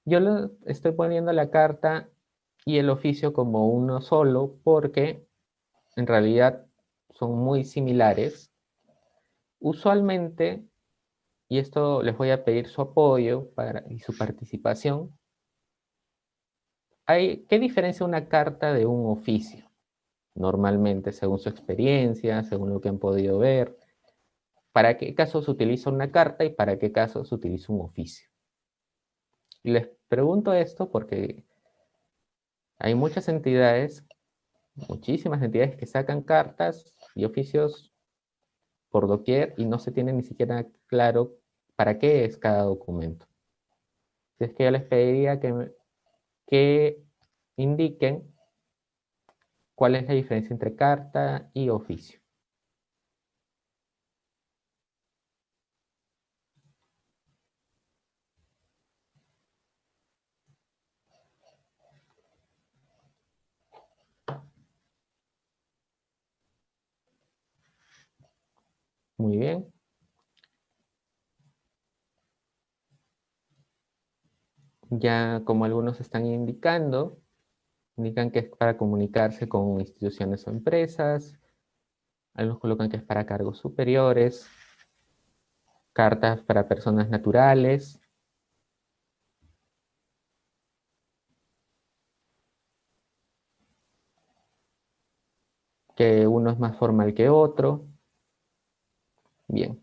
Yo lo estoy poniendo la carta y el oficio como uno solo porque en realidad son muy similares. Usualmente, y esto les voy a pedir su apoyo y su participación, ¿qué diferencia una carta de un oficio? Normalmente, según su experiencia, según lo que han podido ver, ¿para qué casos se utiliza una carta y para qué casos se utiliza un oficio? Y les pregunto esto porque hay muchas entidades, muchísimas entidades que sacan cartas y oficios por doquier y no se tiene ni siquiera claro para qué es cada documento. Si es que yo les pediría que indiquen cuál es la diferencia entre carta y oficio. Muy bien. Ya como algunos están indicando, indican que es para comunicarse con instituciones o empresas, algunos colocan que es para cargos superiores, cartas para personas naturales, que uno es más formal que otro. Bien.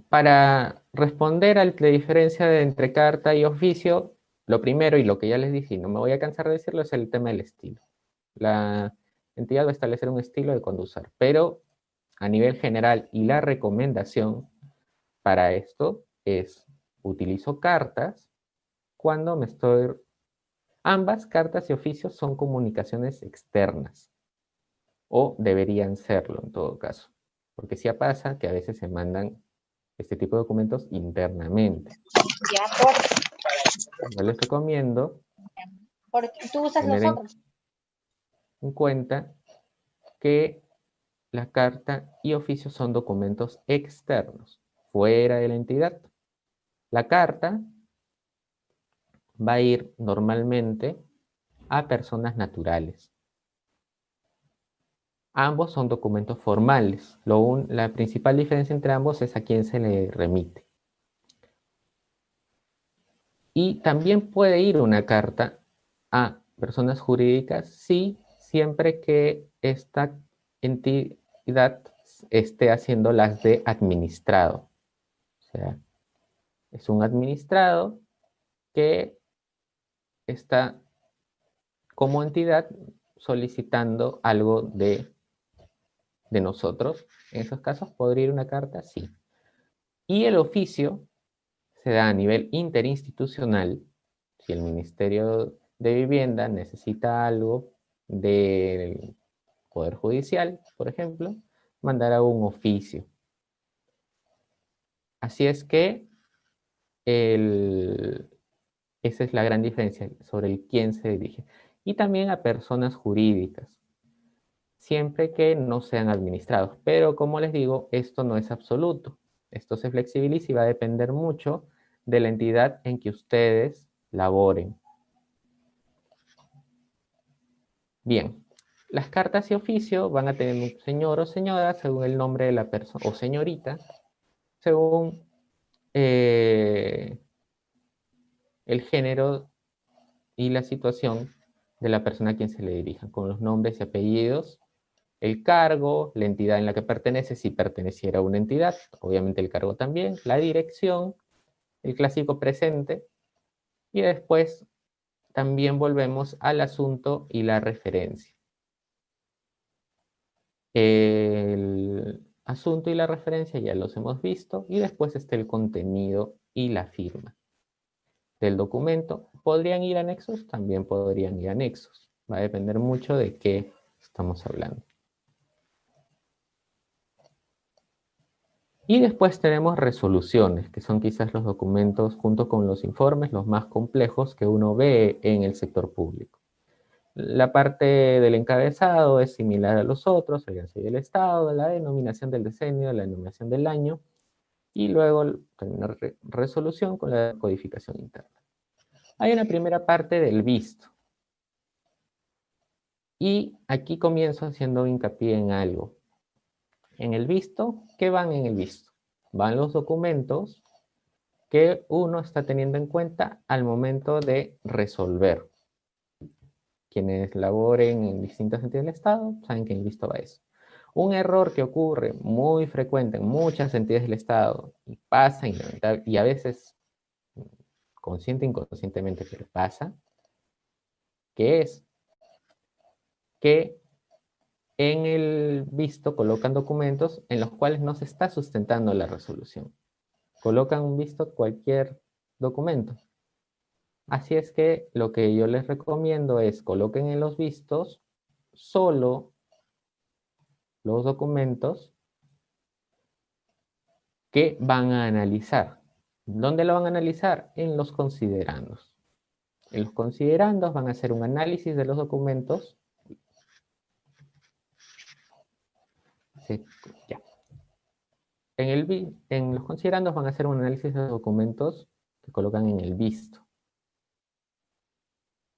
Para responder a la diferencia entre carta y oficio, lo primero y lo que ya les dije, y no me voy a cansar de decirlo, es el tema del estilo. La entidad va a establecer un estilo de conducir, pero a nivel general y la recomendación para esto utilizo cartas cuando me estoy... Ambas cartas y oficios son comunicaciones externas, o deberían serlo en todo caso, porque sí pasa que a veces se mandan este tipo de documentos internamente. Yo les recomiendo Porque tú usas los tener otros. en cuenta que la carta y oficio son documentos externos, fuera de la entidad. La carta va a ir normalmente a personas naturales. Ambos son documentos formales. La principal diferencia entre ambos es a quién se le remite. Y también puede ir una carta a personas jurídicas, sí, siempre que esta entidad esté haciendo las de administrado. O sea, es un administrado que está como entidad solicitando algo de nosotros. En esos casos podría ir una carta, sí. Y el oficio se da a nivel interinstitucional. Si el Ministerio de Vivienda necesita algo del Poder Judicial, por ejemplo, mandará un oficio. Así es que esa es la gran diferencia sobre el quién se dirige. Y también a personas jurídicas, siempre que no sean administrados. Pero como les digo, esto no es absoluto. Esto se flexibiliza y va a depender mucho de la entidad en que ustedes laboren. Bien, las cartas y oficio van a tener un señor o señora según el nombre de la persona, o señorita, según el género y la situación de la persona a quien se le dirija, con los nombres y apellidos, el cargo, la entidad en la que pertenece, si perteneciera a una entidad, obviamente el cargo también, la dirección, el clásico presente, y después también volvemos al asunto y la referencia. El asunto y la referencia ya los hemos visto, y después está el contenido y la firma del documento. ¿Podrían ir anexos? También podrían ir anexos. Va a depender mucho de qué estamos hablando. Y después tenemos resoluciones, que son quizás los documentos junto con los informes los más complejos que uno ve en el sector público. La parte del encabezado es similar a los otros, el ganso y el estado, la denominación del decenio, la denominación del año, y luego terminar resolución con la codificación interna. Hay una primera parte del visto. Y aquí comienzo haciendo hincapié en algo. En el visto, ¿qué van en el visto? Van los documentos que uno está teniendo en cuenta al momento de resolver. Quienes laboren en distintas entidades del Estado saben que en el visto va eso. Un error que ocurre muy frecuente en muchas entidades del Estado y pasa y a veces consciente e inconscientemente, pero pasa, que es que en el visto colocan documentos en los cuales no se está sustentando la resolución. Colocan un visto cualquier documento. Así es que lo que yo les recomiendo es coloquen en los vistos solo los documentos que van a analizar. ¿Dónde lo van a analizar? En los considerandos. En los considerandos van a hacer un análisis de los documentos. Sí, ya. En los considerandos van a hacer un análisis de los documentos que colocan en el visto.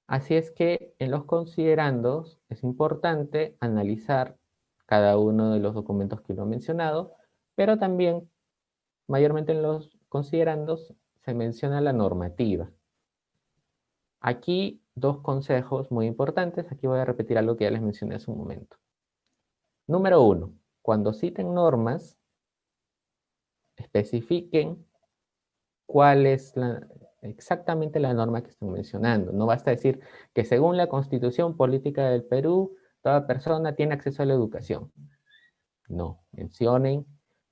Así es que en los considerandos es importante analizar cada uno de los documentos que uno ha mencionado, pero también, mayormente en los considerandos, se menciona la normativa. Aquí dos consejos muy importantes. Aquí voy a repetir algo que ya les mencioné hace un momento. Número 1, cuando citen normas, especifiquen cuál es exactamente la norma que están mencionando. No basta decir que según la Constitución Política del Perú, toda persona tiene acceso a la educación. No, mencionen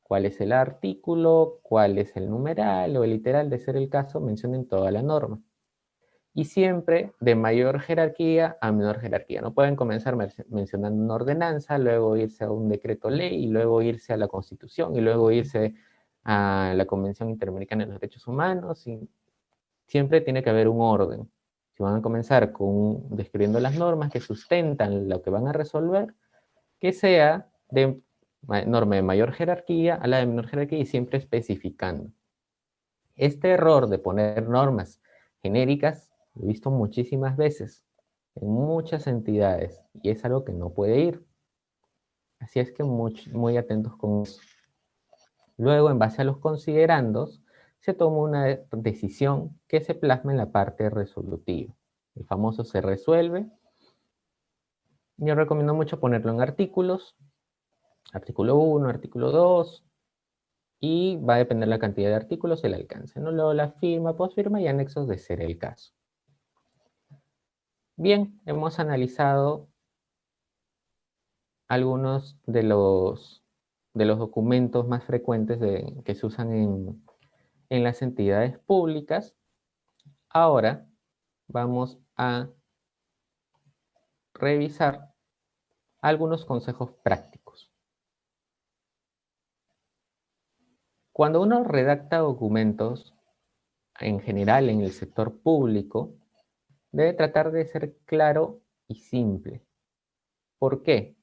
cuál es el artículo, cuál es el numeral o el literal, de ser el caso, mencionen toda la norma. Y siempre de mayor jerarquía a menor jerarquía. No pueden comenzar mencionando una ordenanza, luego irse a un decreto ley, y luego irse a la Constitución, y luego irse a la Convención Interamericana de los Derechos Humanos. Y siempre tiene que haber un orden. Si van a comenzar describiendo las normas que sustentan lo que van a resolver, que sea de norma de mayor jerarquía a la de menor jerarquía y siempre especificando. Este error de poner normas genéricas lo he visto muchísimas veces en muchas entidades y es algo que no puede ir. Así es que muy atentos con eso. Luego, en base a los considerandos, se toma una decisión que se plasma en la parte resolutiva. El famoso se resuelve. Yo recomiendo mucho ponerlo en artículos, artículo 1, artículo 2, y va a depender la cantidad de artículos, el alcance, ¿no? Luego la firma, posfirma y anexos de ser el caso. Bien, hemos analizado algunos de los documentos más frecuentes que se usan en las entidades públicas. Ahora vamos a revisar algunos consejos prácticos. Cuando uno redacta documentos, en general en el sector público, debe tratar de ser claro y simple. ¿Por qué?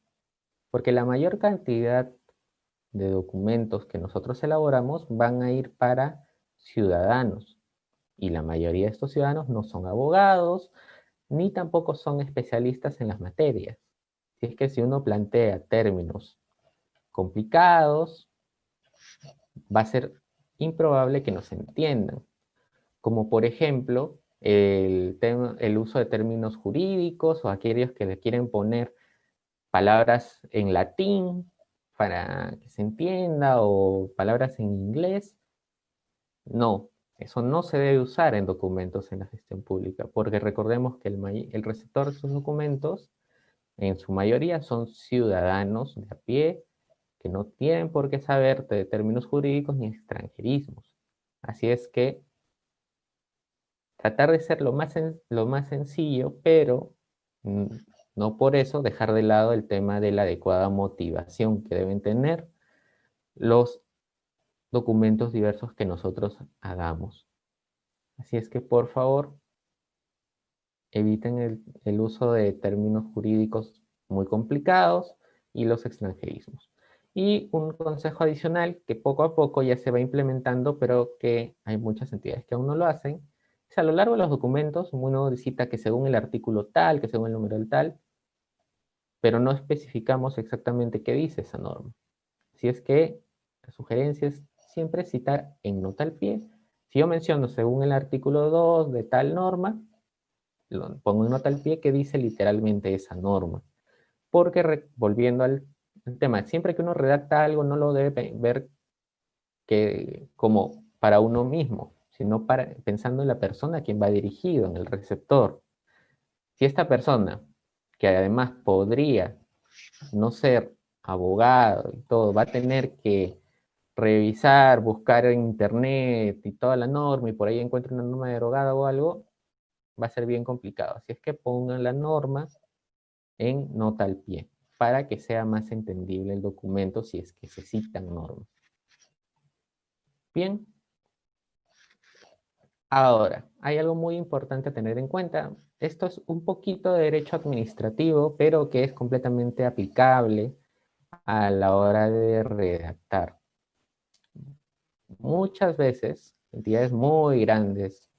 Porque la mayor cantidad de documentos que nosotros elaboramos van a ir para ciudadanos. Y la mayoría de estos ciudadanos no son abogados, ni tampoco son especialistas en las materias. Si es que si uno plantea términos complicados, va a ser improbable que nos entiendan. Como por ejemplo, el uso de términos jurídicos o aquellos que le quieren poner palabras en latín para que se entienda o palabras en inglés. No, eso no se debe usar en documentos en la gestión pública, porque recordemos que el receptor de esos documentos, en su mayoría, son ciudadanos de a pie que no tienen por qué saber de términos jurídicos ni extranjerismos. Así es que tratar de ser lo más sencillo, pero no por eso dejar de lado el tema de la adecuada motivación que deben tener los documentos diversos que nosotros hagamos. Así es que, por favor, eviten el uso de términos jurídicos muy complicados y los extranjerismos. Y un consejo adicional que poco a poco ya se va implementando, pero que hay muchas entidades que aún no lo hacen, es a lo largo de los documentos uno cita que según el artículo tal, que según el número tal, pero no especificamos exactamente qué dice esa norma. Así es que la sugerencia es siempre citar en nota al pie. Si yo menciono según el artículo 2 de tal norma, lo pongo en nota al pie que dice literalmente esa norma. Porque volviendo al tema, siempre que uno redacta algo no lo debe ver como para uno mismo, sino pensando en la persona a quien va dirigido, en el receptor. Si esta persona, que además podría no ser abogado y todo, va a tener que revisar, buscar en internet y toda la norma y por ahí encuentra una norma derogada o algo, va a ser bien complicado. Así es que pongan la norma en nota al pie para que sea más entendible el documento si es que se citan normas. Bien. Ahora, hay algo muy importante a tener en cuenta. Esto es un poquito de derecho administrativo, pero que es completamente aplicable a la hora de redactar. Muchas veces, entidades muy grandes,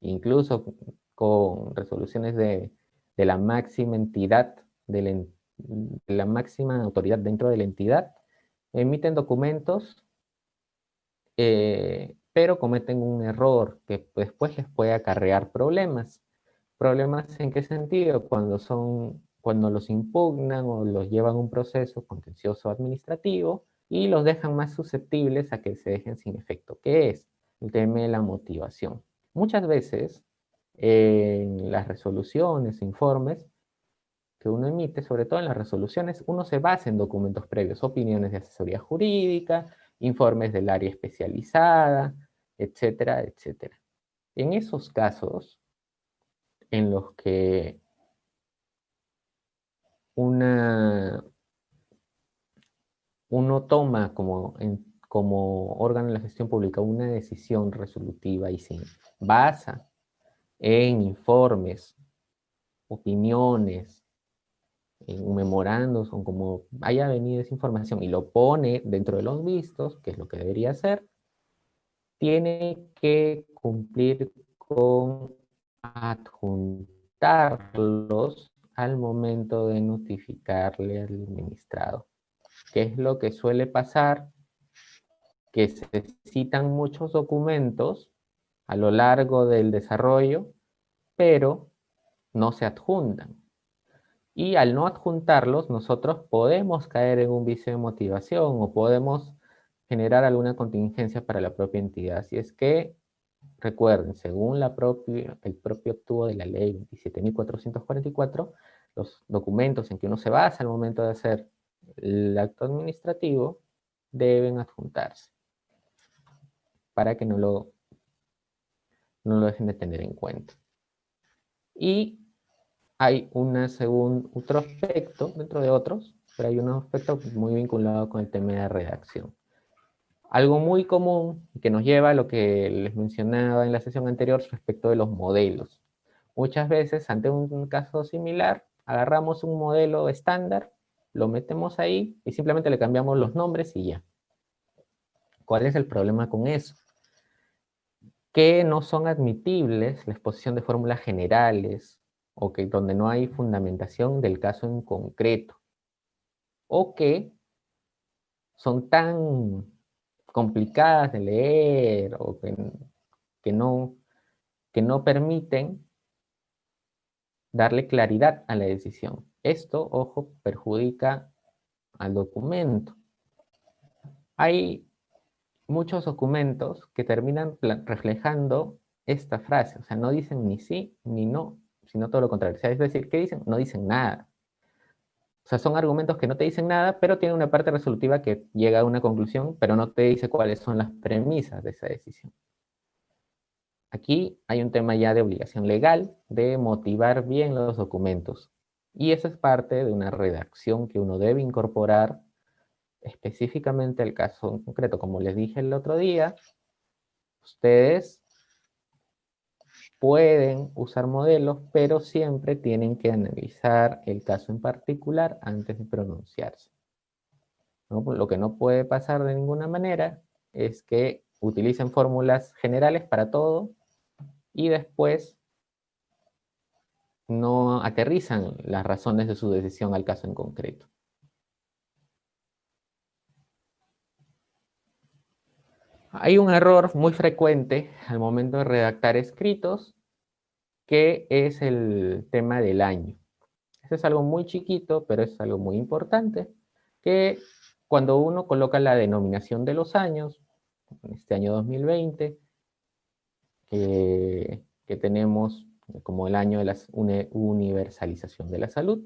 incluso con resoluciones de la máxima entidad, de la máxima autoridad dentro de la entidad, emiten documentos, pero cometen un error que después les puede acarrear problemas. ¿Problemas en qué sentido? Cuando los impugnan o los llevan a un proceso contencioso administrativo y los dejan más susceptibles a que se dejen sin efecto. ¿Qué es? El tema de la motivación. Muchas veces en las resoluciones, informes que uno emite, sobre todo en las resoluciones, uno se basa en documentos previos, opiniones de asesoría jurídica, informes del área especializada, etcétera, etcétera. En esos casos en los que uno toma como órgano de la gestión pública una decisión resolutiva y se basa en informes, opiniones, en memorandos o como haya venido esa información y lo pone dentro de los vistos, que es lo que debería hacer, tiene que cumplir con adjuntarlos al momento de notificarle al administrado. ¿Qué es lo que suele pasar? Que se citan muchos documentos a lo largo del desarrollo, pero no se adjuntan. Y al no adjuntarlos, nosotros podemos caer en un vicio de motivación o podemos generar alguna contingencia para la propia entidad. Así es que, recuerden, según el propio tubo de la ley 27.444, los documentos en que uno se basa al momento de hacer el acto administrativo deben adjuntarse para que no lo dejen de tener en cuenta. Y hay otro aspecto, dentro de otros, pero hay un aspecto muy vinculado con el tema de la redacción. Algo muy común que nos lleva a lo que les mencionaba en la sesión anterior respecto de los modelos. Muchas veces, ante un caso similar, agarramos un modelo estándar, lo metemos ahí y simplemente le cambiamos los nombres y ya. ¿Cuál es el problema con eso? Que no son admitibles la exposición de fórmulas generales o que donde no hay fundamentación del caso en concreto, o que son tan complicadas de leer o que no permiten darle claridad a la decisión. Esto, ojo, perjudica al documento. Hay muchos documentos que terminan reflejando esta frase, o sea, no dicen ni sí ni no, sino todo lo contrario. O sea, es decir, ¿qué dicen? No dicen nada. O sea, son argumentos que no te dicen nada, pero tienen una parte resolutiva que llega a una conclusión, pero no te dice cuáles son las premisas de esa decisión. Aquí hay un tema ya de obligación legal de motivar bien los documentos. Y eso es parte de una redacción que uno debe incorporar específicamente al caso en concreto. Como les dije el otro día, ustedes pueden usar modelos, pero siempre tienen que analizar el caso en particular antes de pronunciarse, ¿no? Lo que no puede pasar de ninguna manera es que utilicen fórmulas generales para todo y después no aterrizan las razones de su decisión al caso en concreto. Hay un error muy frecuente al momento de redactar escritos, que es el tema del año. Eso es algo muy chiquito, pero es algo muy importante, que cuando uno coloca la denominación de los años, en este año 2020, que tenemos como el año de la universalización de la salud,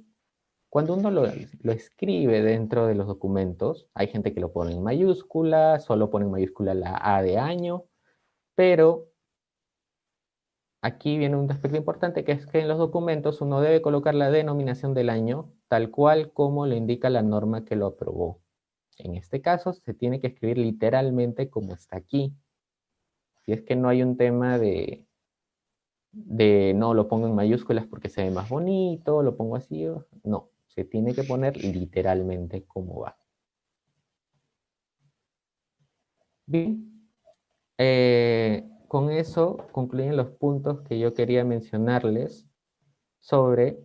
cuando uno lo escribe dentro de los documentos, hay gente que lo pone en mayúscula, solo pone en mayúscula la A de año, pero aquí viene un aspecto importante, que es que en los documentos uno debe colocar la denominación del año tal cual como lo indica la norma que lo aprobó. En este caso se tiene que escribir literalmente como está aquí. Si es que no hay un tema de no, lo pongo en mayúsculas porque se ve más bonito, lo pongo así, no, se tiene que poner literalmente como va. Bien, con eso concluyen los puntos que yo quería mencionarles sobre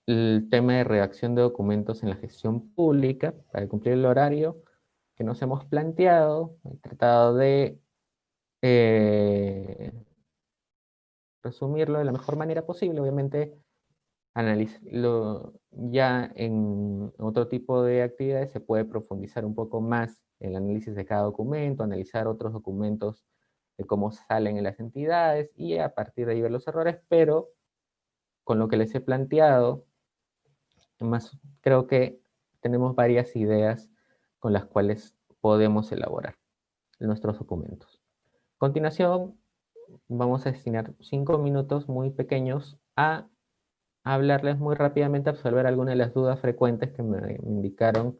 el tema de redacción de documentos en la gestión pública para cumplir el horario que nos hemos planteado. He tratado de resumirlo de la mejor manera posible. Obviamente, ya en otro tipo de actividades se puede profundizar un poco más en el análisis de cada documento, analizar otros documentos de cómo salen en las entidades y a partir de ahí ver los errores, pero con lo que les he planteado, más creo que tenemos varias ideas con las cuales podemos elaborar nuestros documentos. A continuación, vamos a destinar 5 minutos muy pequeños a hablarles muy rápidamente, a resolver algunas de las dudas frecuentes que me indicaron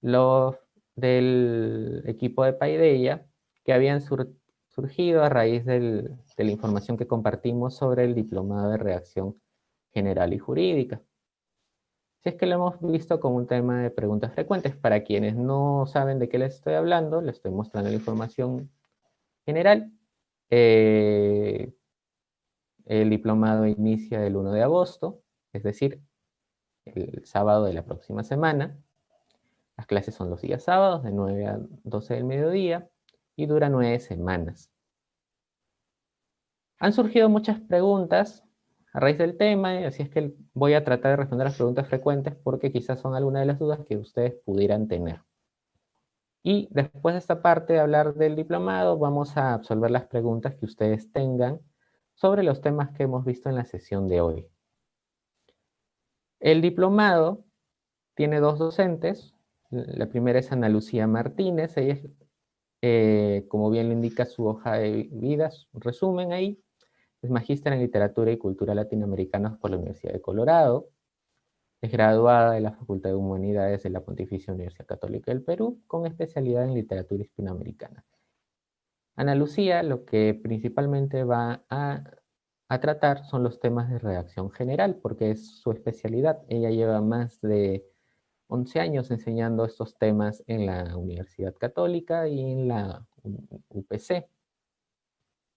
los del equipo de Paideia, que habían surgido a raíz de la información que compartimos sobre el diplomado de redacción general y jurídica. Si es que lo hemos visto como un tema de preguntas frecuentes, para quienes no saben de qué les estoy hablando, les estoy mostrando la información general. El diplomado inicia el 1 de agosto, es decir, el sábado de la próxima semana. Las clases son los días sábados, de 9 a 12 del mediodía, y dura 9 semanas. Han surgido muchas preguntas a raíz del tema, así es que voy a tratar de responder las preguntas frecuentes porque quizás son algunas de las dudas que ustedes pudieran tener. Y después de esta parte de hablar del diplomado, vamos a absolver las preguntas que ustedes tengan sobre los temas que hemos visto en la sesión de hoy. El diplomado tiene 2 docentes. La primera es Ana Lucía Martínez. Ella es, como bien lo indica su hoja de vida, un resumen ahí, es magíster en Literatura y Cultura Latinoamericanas por la Universidad de Colorado. Es graduada de la Facultad de Humanidades de la Pontificia Universidad Católica del Perú, con especialidad en Literatura Hispanoamericana. Ana Lucía lo que principalmente va a tratar son los temas de redacción general, porque es su especialidad. Ella lleva más de 11 años enseñando estos temas en la Universidad Católica y en la UPC,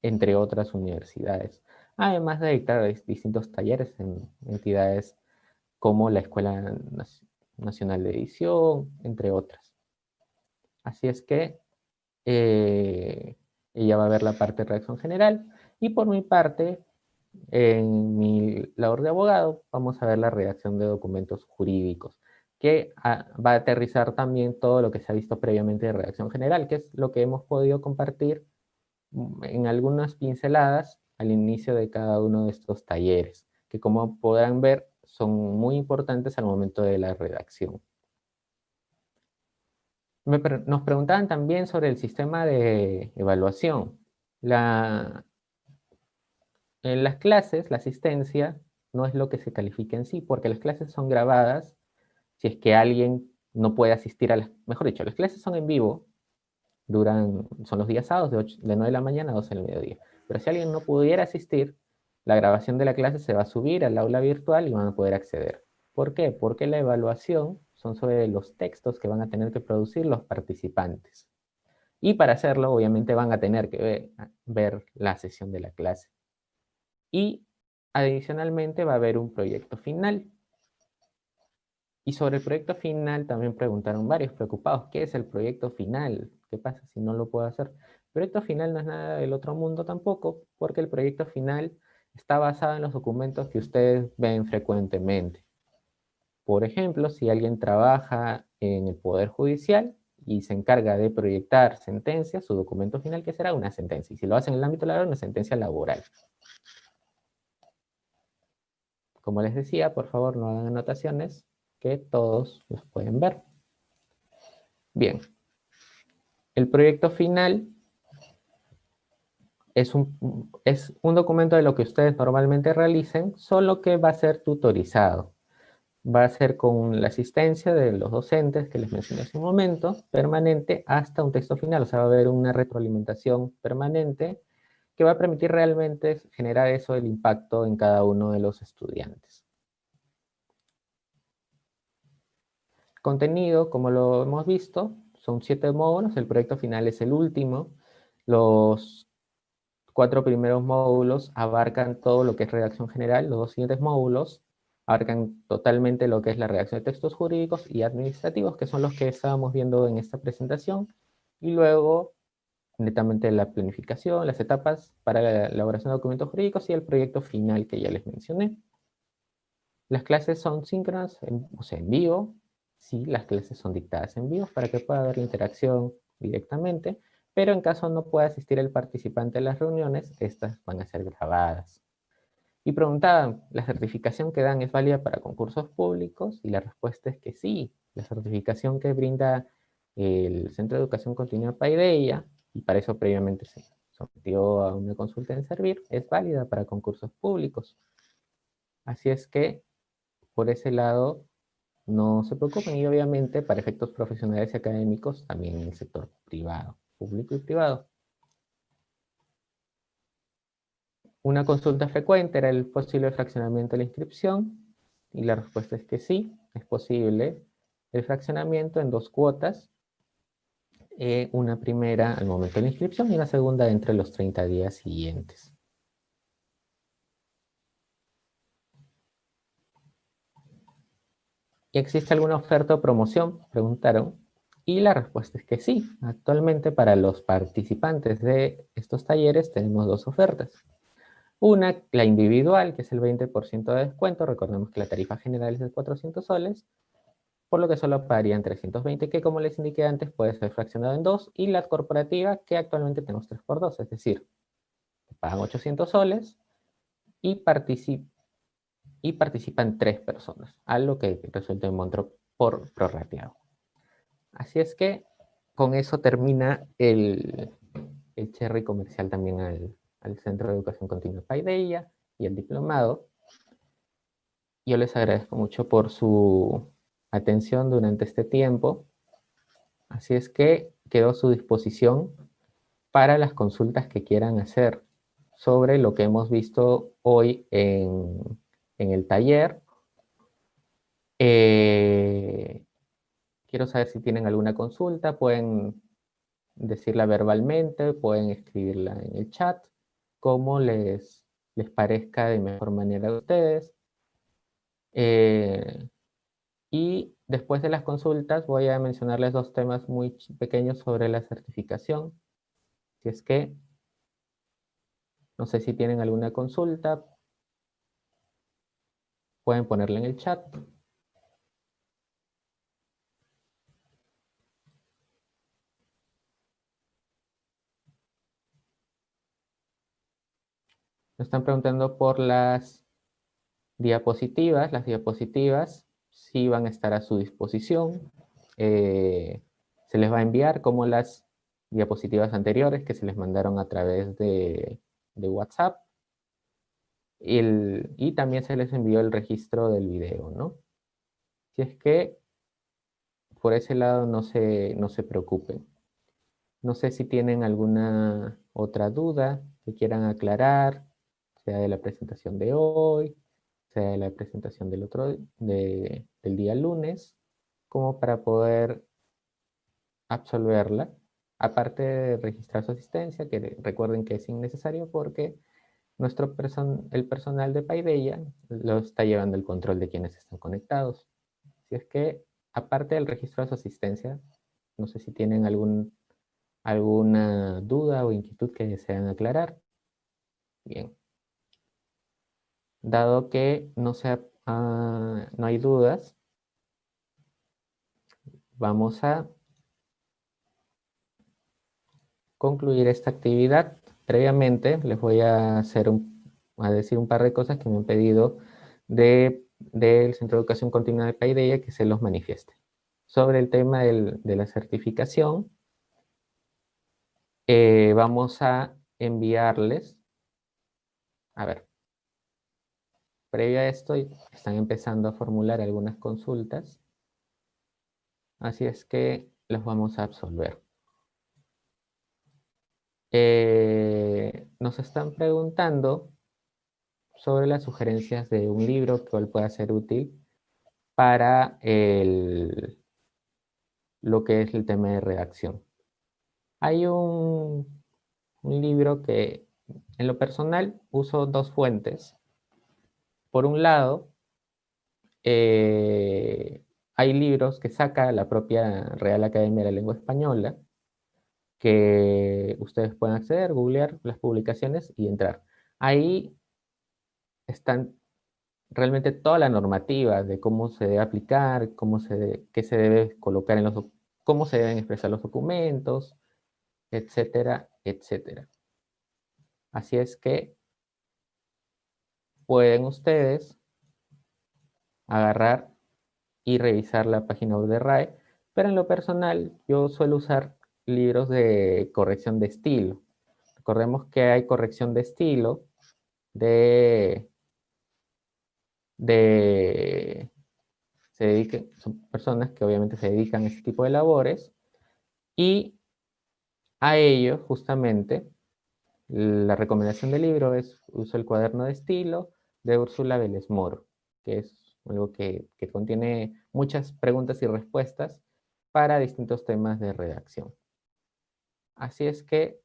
entre otras universidades. Además de dictar distintos talleres en entidades como la Escuela Nacional de Edición, entre otras. Así es que ella va a ver la parte de redacción general, y por mi parte, en mi labor de abogado, vamos a ver la redacción de documentos jurídicos, que va a aterrizar también todo lo que se ha visto previamente de redacción general, que es lo que hemos podido compartir en algunas pinceladas al inicio de cada uno de estos talleres, que como podrán ver son muy importantes al momento de la redacción. Nos preguntaban también sobre el sistema de evaluación. En las clases, la asistencia no es lo que se califica en sí, porque las clases son grabadas. Si es que alguien no puede asistir a las, mejor dicho, las clases son en vivo, son los días sábados de 9 de la mañana a 12 del mediodía. Pero si alguien no pudiera asistir, la grabación de la clase se va a subir al aula virtual y van a poder acceder. ¿Por qué? Porque la evaluación son sobre los textos que van a tener que producir los participantes. Y para hacerlo, obviamente, van a tener que ver la sesión de la clase. Y adicionalmente va a haber un proyecto final. Y sobre el proyecto final también preguntaron varios preocupados, ¿qué es el proyecto final? ¿Qué pasa si no lo puedo hacer? El proyecto final no es nada del otro mundo tampoco, porque el proyecto final está basado en los documentos que ustedes ven frecuentemente. Por ejemplo, si alguien trabaja en el Poder Judicial y se encarga de proyectar sentencias, su documento final, ¿qué será? Una sentencia. Y si lo hace en el ámbito laboral, una sentencia laboral. Como les decía, por favor no hagan anotaciones, que todos los pueden ver. Bien. El proyecto final es un documento de lo que ustedes normalmente realicen, solo que va a ser tutorizado. Va a ser con la asistencia de los docentes que les mencioné hace un momento, permanente hasta un texto final. O sea, va a haber una retroalimentación permanente que va a permitir realmente generar eso, el impacto en cada uno de los estudiantes. Contenido, como lo hemos visto, son 7 módulos. El proyecto final es el último. Los 4 primeros módulos abarcan todo lo que es redacción general. Los 2 siguientes módulos abarcan totalmente lo que es la redacción de textos jurídicos y administrativos, que son los que estábamos viendo en esta presentación. Y luego, netamente la planificación, las etapas para la elaboración de documentos jurídicos y el proyecto final que ya les mencioné. Las clases son síncronas, o sea, en vivo. Sí, las clases son dictadas en vivo para que pueda haber interacción directamente, pero en caso no pueda asistir el participante a las reuniones, estas van a ser grabadas. Y preguntaban, ¿la certificación que dan es válida para concursos públicos? Y la respuesta es que sí. La certificación que brinda el Centro de Educación Continua Paideia, y para eso previamente se sometió a una consulta en Servir, es válida para concursos públicos. Así es que, por ese lado, no se preocupen, y obviamente para efectos profesionales y académicos, también en el sector privado, público y privado. Una consulta frecuente era el posible fraccionamiento de la inscripción, y la respuesta es que sí, es posible el fraccionamiento en 2 cuotas, una primera al momento de la inscripción y una segunda entre los 30 días siguientes. ¿Y existe alguna oferta o promoción? Preguntaron. Y la respuesta es que sí. Actualmente para los participantes de estos talleres tenemos 2 ofertas. Una, la individual, que es el 20% de descuento. Recordemos que la tarifa general es de 400 soles, por lo que solo pagarían 320, que como les indiqué antes puede ser fraccionado en 2. Y la corporativa, que actualmente tenemos 3x2, es decir, pagan 800 soles y participan 3 personas, algo que resulta en monto por prorrateado. Así es que con eso termina el cherry comercial también al Centro de Educación Continua Paideia y el diplomado. Yo les agradezco mucho por su atención durante este tiempo. Así es que quedo a su disposición para las consultas que quieran hacer sobre lo que hemos visto hoy en el taller. Quiero saber si tienen alguna consulta, pueden decirla verbalmente, pueden escribirla en el chat, como les parezca de mejor manera a ustedes. Y después de las consultas voy a mencionarles 2 temas muy pequeños sobre la certificación. Si es que, no sé si tienen alguna consulta, pueden ponerla en el chat. Me están preguntando por las diapositivas. Las diapositivas sí van a estar a su disposición. Se les va a enviar como las diapositivas anteriores que se les mandaron a través de WhatsApp. Y también se les envió el registro del video, ¿no? Si es que por ese lado no se preocupen. No sé si tienen alguna otra duda que quieran aclarar, sea de la presentación de hoy, sea de la presentación del día lunes, como para poder absolverla. Aparte de registrar su asistencia, que recuerden que es innecesario porque el personal de Paideia lo está llevando el control de quienes están conectados. Si es que, aparte del registro de su asistencia, no sé si tienen alguna duda o inquietud que desean aclarar. Bien. Dado que no hay dudas, vamos a concluir esta actividad. Previamente les voy a decir un par de cosas que me han pedido del Centro de Educación Continua de Paideia que se los manifieste. Sobre el tema de la certificación, vamos a enviarles, a ver, previo a esto están empezando a formular algunas consultas, así es que los vamos a absolver. Nos están preguntando sobre las sugerencias de un libro que pueda ser útil para lo que es el tema de redacción. Hay un libro que en lo personal uso 2 fuentes. Por un lado, hay libros que saca la propia Real Academia de la Lengua Española, que ustedes pueden acceder, googlear las publicaciones y entrar. Ahí están realmente toda la normativa de cómo se debe aplicar, qué se debe colocar cómo se deben expresar los documentos, etcétera, etcétera. Así es que pueden ustedes agarrar y revisar la página web de RAE pero en lo personal yo suelo usar libros de corrección de estilo. Recordemos que hay corrección de estilo son personas que obviamente se dedican a este tipo de labores, y a ello justamente la recomendación del libro es uso el cuaderno de estilo de Úrsula Vélez Moro, que es algo que contiene muchas preguntas y respuestas para distintos temas de redacción. Así es que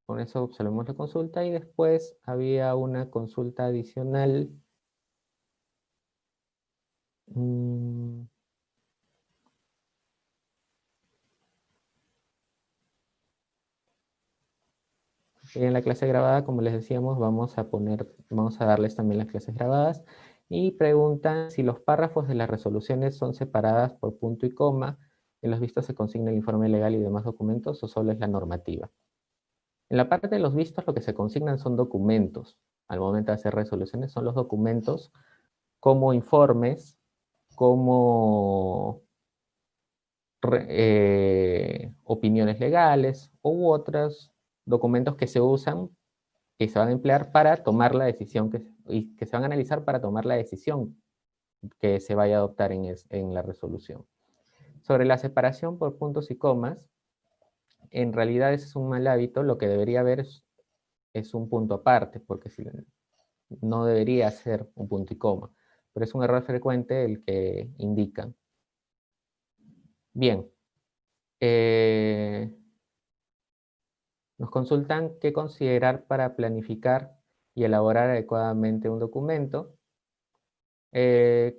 con eso observamos la consulta, y después había una consulta adicional. En la clase grabada, como les decíamos, vamos a darles también las clases grabadas, y preguntan si los párrafos de las resoluciones son separadas por punto y coma. En los vistos se consigna el informe legal y demás documentos, o solo es la normativa. En la parte de los vistos, lo que se consignan son documentos. Al momento de hacer resoluciones son los documentos, como informes, como opiniones legales u otros documentos que se usan, que se van a emplear para tomar la decisión y que se van a analizar para tomar la decisión que se vaya a adoptar en la resolución. Sobre la separación por puntos y comas, en realidad ese es un mal hábito. Lo que debería haber es un punto aparte, porque no debería ser un punto y coma, pero es un error frecuente el que indican. Bien. Nos consultan qué considerar para planificar y elaborar adecuadamente un documento.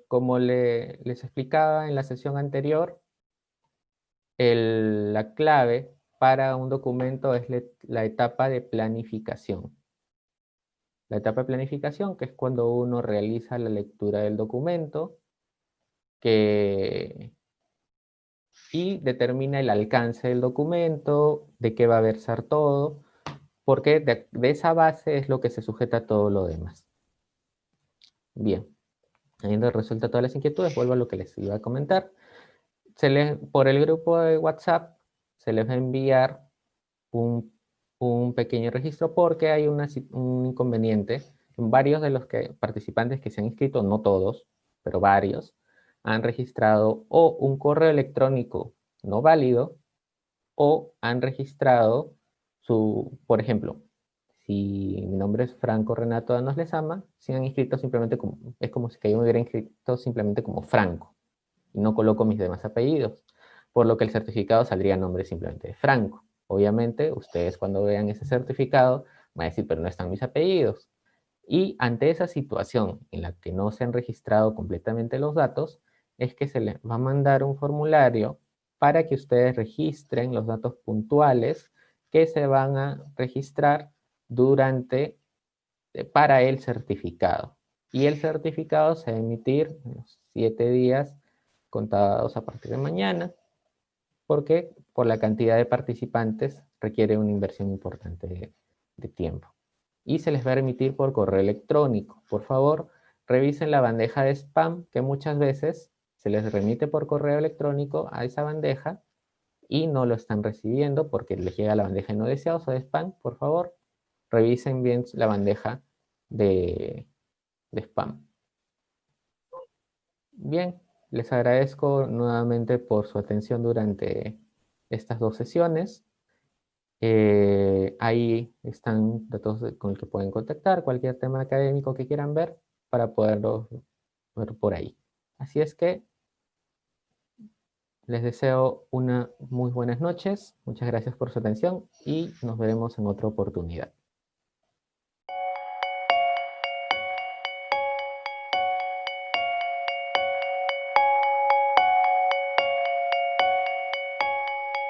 Como les explicaba en la sesión anterior, la clave para un documento es la etapa de planificación. La etapa de planificación, que es cuando uno realiza la lectura del documento y determina el alcance del documento, de qué va a versar todo, porque de esa base es lo que se sujeta a todo lo demás. Bien, habiendo resuelto todas las inquietudes, vuelvo a lo que les iba a comentar. Por el grupo de WhatsApp se les va a enviar un pequeño registro, porque hay un inconveniente. Varios de los participantes que se han inscrito, no todos, pero varios, han registrado o un correo electrónico no válido, o han registrado por ejemplo, si mi nombre es Franco Renato Danos Lezama, se han inscrito simplemente es como si yo me hubiera inscrito simplemente como Franco, y no coloco mis demás apellidos, por lo que el certificado saldría a nombre simplemente de Franco. Obviamente, ustedes cuando vean ese certificado van a decir, pero no están mis apellidos. Y ante esa situación en la que no se han registrado completamente los datos, es que se les va a mandar un formulario para que ustedes registren los datos puntuales que se van a registrar para el certificado. Y el certificado se va a emitir en los 7 días contados a partir de mañana, porque por la cantidad de participantes requiere una inversión importante de tiempo. Y se les va a emitir por correo electrónico. Por favor, revisen la bandeja de spam, que muchas veces se les remite por correo electrónico a esa bandeja y no lo están recibiendo porque les llega la bandeja de no deseados o de spam. Por favor, revisen bien la bandeja de spam. Bien, les agradezco nuevamente por su atención durante estas 2 sesiones. Ahí están datos con el que pueden contactar, cualquier tema académico que quieran ver, para poderlo ver por ahí. Así es que les deseo una muy buenas noches. Muchas gracias por su atención y nos veremos en otra oportunidad.